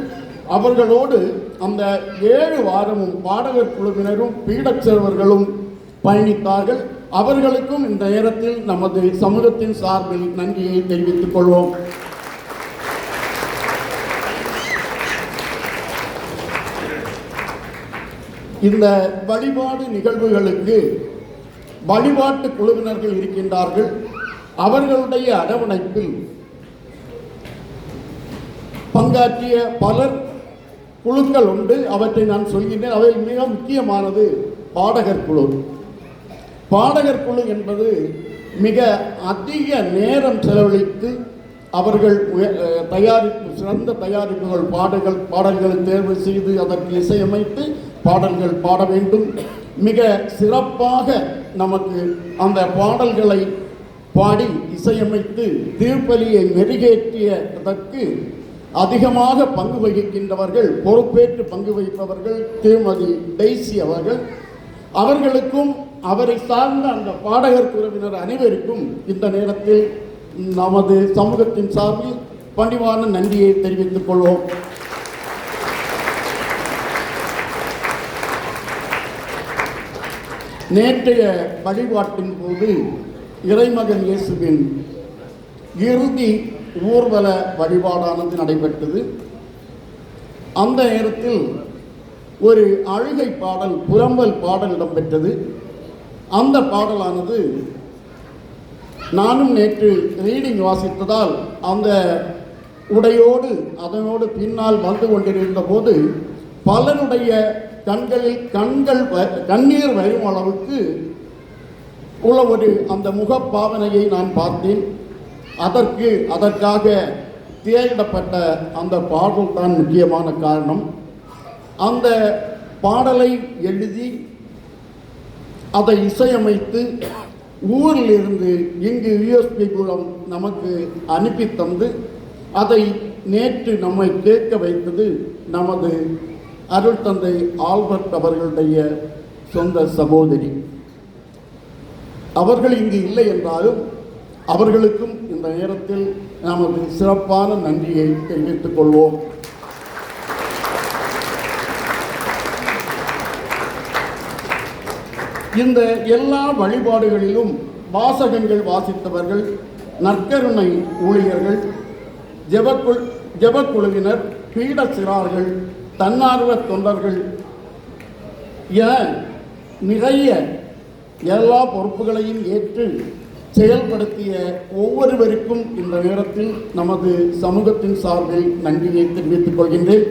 அவர்களோடு அந்த 7 வாரமும் பாடகர் குழுவினரும் பீடச்சேர்வர்களும் பயணித்தார்கள். அவர்களுக்கும் இந்த நேரத்தில் நமது சமூகத்தின் சார்பில் நன்றியை தெரிவித்துக் கொள்வோம். இந்த வழிபாடு நிகழ்வுகளுக்கு வழிபாட்டு குழுவினர்கள் இருக்கின்றார்கள். அவர்களுடைய அரவணைப்பில் பங்காற்றிய பலர் குழுக்கள் உண்டு. அவற்றை நான் சொல்கின்றேன். அவை மிக முக்கியமானது பாடகர் குழு. பாடகர் குழு என்பது மிக அதிக நேரம் செலவழித்து அவர்கள் சிறந்த தயாரிப்புகள் பாடல்களை தேர்வு செய்து அதற்கு இசையமைத்து பாடல்கள் பாட வேண்டும். மிக சிறப்பாக நமக்கு அந்த பாடல்களை பாடி இசையமைத்து திருப்பலியை மெருகேற்றியதற்கு அதிகமாக பங்கு வகிக்கின்றவர்கள், பொறுப்பேற்று பங்கு வகிப்பவர்கள் திருமதி டெய்சி அவர்கள். அவர்களுக்கும் அவரை சார்ந்த அந்த பாடகர் குழுவினர் அனைவருக்கும் இந்த நேரத்தில் நமது சமூகத்தின் சார்பில் பணிவான நன்றியை தெரிவித்துக் கொள்வோம். நேற்றைய வழிபாட்டின் போது இறைமகன் இயேசுவின் இறுதி ஊர்வல வழிபாடானது நடைபெற்றது. அந்த நேரத்தில் ஒரு அழுகை பாடல், புலம்பல் பாடல் இடம்பெற்றது. அந்த பாடலானது நானும் நேற்று ரீடிங் வாசித்ததால் அந்த உடையோடு அதனோடு பின்னால் வந்து கொண்டிருந்த போது பலருடைய கண்களில் கண்ணீர் வரும் அளவுக்கு உள்ள ஒரு அந்த முகப்பாவனையை நான் பார்த்தேன். அதற்காக தேடப்பட்ட அந்த பாடல் தான் முக்கியமான காரணம். அந்த பாடலை எழுதி அதை இசையமைத்து ஊரிலிருந்து இங்கு யூஎஸ்பி மூலம் நமக்கு அனுப்பி தந்து அதை நேற்று நம்மை கேட்க வைத்தது நமது அருள் தந்தை ஆல்பர்ட் அவர்களுடைய சொந்த சகோதரி. அவர்கள் இங்கு இல்லை என்றாலும் அவர்களுக்கும் இந்த நேரத்தில் நமது சிறப்பான நன்றியை தெரிவித்துக் கொள்வோம். இந்த எல்லா வழிபாடுகளிலும் வாசகங்கள் வாசித்தவர்கள், நற்கருணை ஊழியர்கள், ஜெபக்குழுவினர், பீட சிறார்கள், தன்னார்வ தொண்டர்கள் என நிறைய எல்லா பொறுப்புகளையும் ஏற்று செயல்படுத்திய ஒவ்வொருவருக்கும் இந்த நேரத்தில் நமது சமூகத்தின் சார்பில் நன்றியை தெரிவித்துக் கொள்கின்றேன்.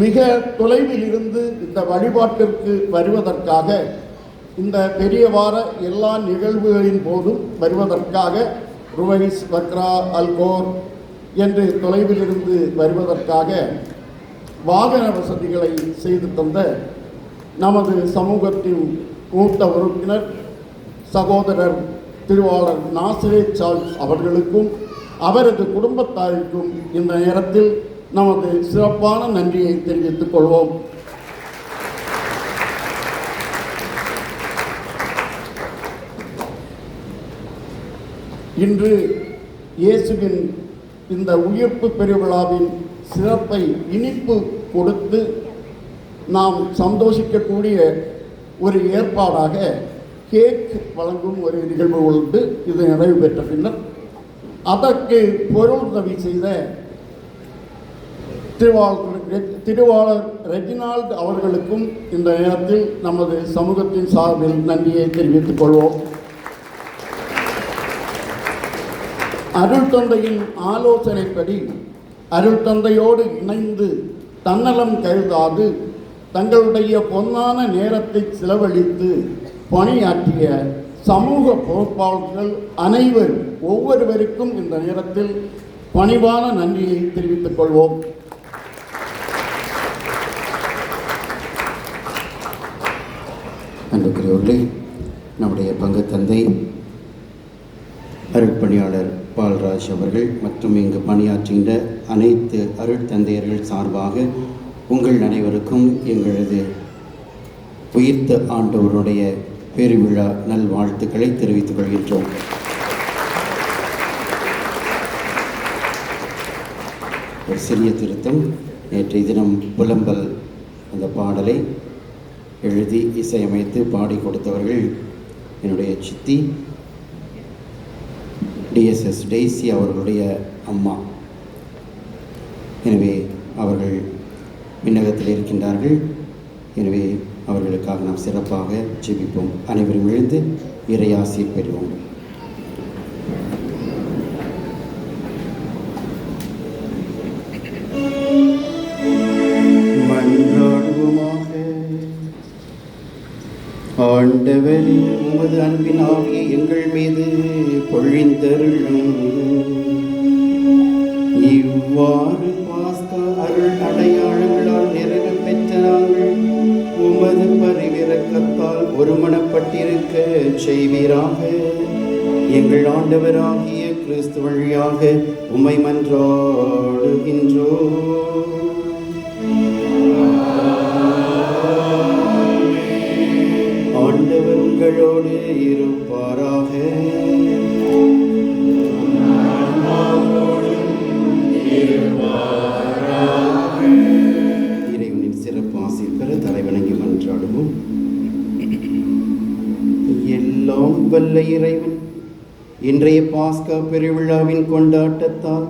மிக தொலைவில் இருந்து இந்த வழிபாட்டிற்கு வருவதற்காக இந்த பெரிய வார எல்லா நிகழ்வுகளின் போதும் வருவதற்காக ருவைஸ், வக்ரா, அல்கோர் என்று தொலைவிலிருந்து வருவதற்காக வாகன வசதிகளை செய்து தந்த நமது சமூகத்தின் மூத்த உறுப்பினர் சகோதரர் திருவாளர் நாசிரே சார்ல்ஸ் அவர்களுக்கும் அவரது குடும்பத்தாருக்கும் இந்த நேரத்தில் நமது சிறப்பான நன்றியை தெரிவித்துக் கொள்வோம். இன்று இயேசுவின் இந்த உயிர்ப்பு பெருவிழாவின் சிறப்பை இனிப்பு கொடுத்து நாம் சந்தோஷிக்கக்கூடிய ஒரு ஏற்பாடாக கேக் வழங்கும் ஒரு நிகழ்வு உண்டு. இது நிறைவு பெற்ற பின்னர் அதற்கு பொருளுதவி செய்த திருவாளர் ரெஜினால்டு அவர்களுக்கும் இந்த நேரத்தில் நமது சமூகத்தின் சார்பில் நன்றியை தெரிவித்துக் கொள்வோம். அருள் தந்தையின் ஆலோசனைப்படி அருள் தந்தையோடு இணைந்து தன்னலம் கருதாது தங்களுடைய பொன்னான நேரத்தை செலவழித்து பணியாற்றிய சமூக பொறுப்பாளர்கள் அனைவரும் ஒவ்வொருவருக்கும் இந்த நேரத்தில் பணிவான நன்றியை தெரிவித்துக் கொள்வோம். அன்புக்குரியவர்களே, நம்முடைய பங்கு தந்தை அருட்பணியாளர் பால்ராஜ் அவர்கள் மற்றும் இங்கு பணியாற்றுகின்ற அனைத்து அருட்தந்தையர்கள் சார்பாக உங்கள் அனைவருக்கும் எங்களது உயிர்த்த ஆண்டவருடைய பெருவிழா நல்வாழ்த்துக்களை தெரிவித்துக் கொள்கின்றோம். ஒரு சிறிய திருத்தம். நேற்றைய தினம் புலம்பல் அந்த பாடலை எழுதி இசையமைத்து பாடி கொடுத்தவர்கள் என்னுடைய சித்தி டிஎஸ்எஸ் டெய்சி அவர்களுடைய அம்மா. எனவே அவர்கள் விண்ணகத்தில் இருக்கின்றார்கள். எனவே அவர்களுக்காக நாம் சிறப்பாக ஜெபிப்போம். அனைவரும் எழுந்து இறையாசி பெறுவோம். மன்றாடுவோமாக. ஆண்டவரே, உமது அன்பின் ஆவியை எங்கள் மீது பொழிந்தருளும். இவ்வாறு பாஸ்கா அருள் அடையாளங்களால் நிறைவு பெற்ற நாங்கள் உமது பரிவிரக்கத்தால் ஒருமனப்பட்டிருக்க செய்வீராக. எங்கள் ஆண்டவராகிய கிறிஸ்து வழியாக உம்மை மன்றாடுகின்றோம். ஆண்டவர் உங்களோடு இருப்பாராக. இறைவனின் சிறப்பு ஆசி பெற தலைவணங்கி மன்றாடுவோம். எல்லாம் வல்ல இறைவன் இன்றைய பாஸ்கா பெருவிழாவின் கொண்டாட்டத்தால்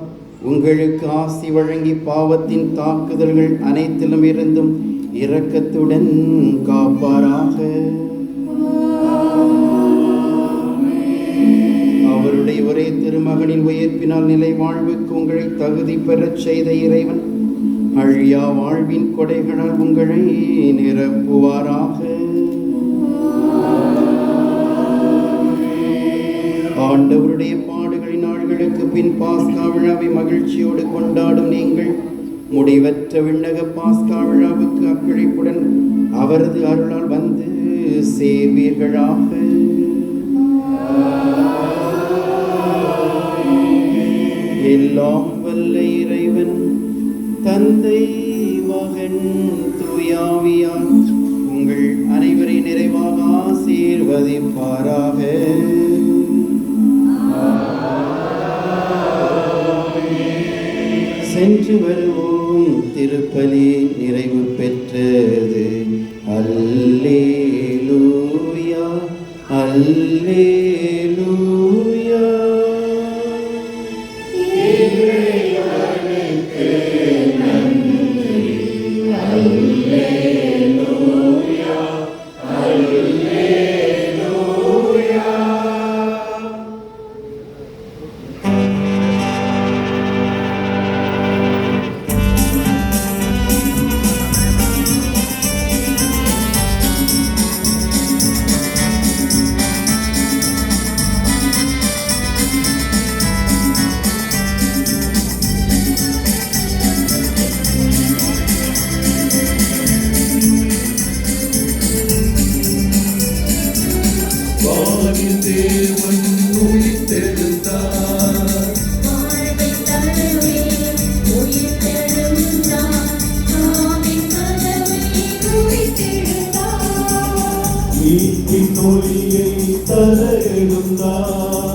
உங்களுக்கு ஆசி வழங்கி பாவத்தின் தாக்குதல்கள் அனைத்திலும் இருந்தும் இரக்கத்துடன் காப்பாராக. அவருடைய ஒரே திருமகனின் உயிர்ப்பினால் நிலை வாழ்வுக்கு உங்களை தகுதி பெறச் செய்த இறைவன் அழியா வாழ்வின் கொடைகளால் உங்களை நிரப்புவாராக. ஆண்டவருடைய பாடுகளின் நாள்களுக்கு பின் பாஸ்கா விழாவை மகிழ்ச்சியோடு கொண்டாடும் நீங்கள் முடிவற்ற விண்ணக பாஸ்கா விழாவுக்கு அக்களிப்புடன் அவரது அருளால் வந்து சேர்வீர்களாக. எல்லாம் வல்ல இறைவன் தந்தை, மகன், தூயாவியார் உங்கள் அனைவரை நிறைவாக ஆசீர்வதிப்பாராக. சென்று வருவோம். திருப்பலி நிறைவு பெற்றது. அல்லேலூயா, அல்லேலூயா. Alleluia, Alleluia. இருந்தார்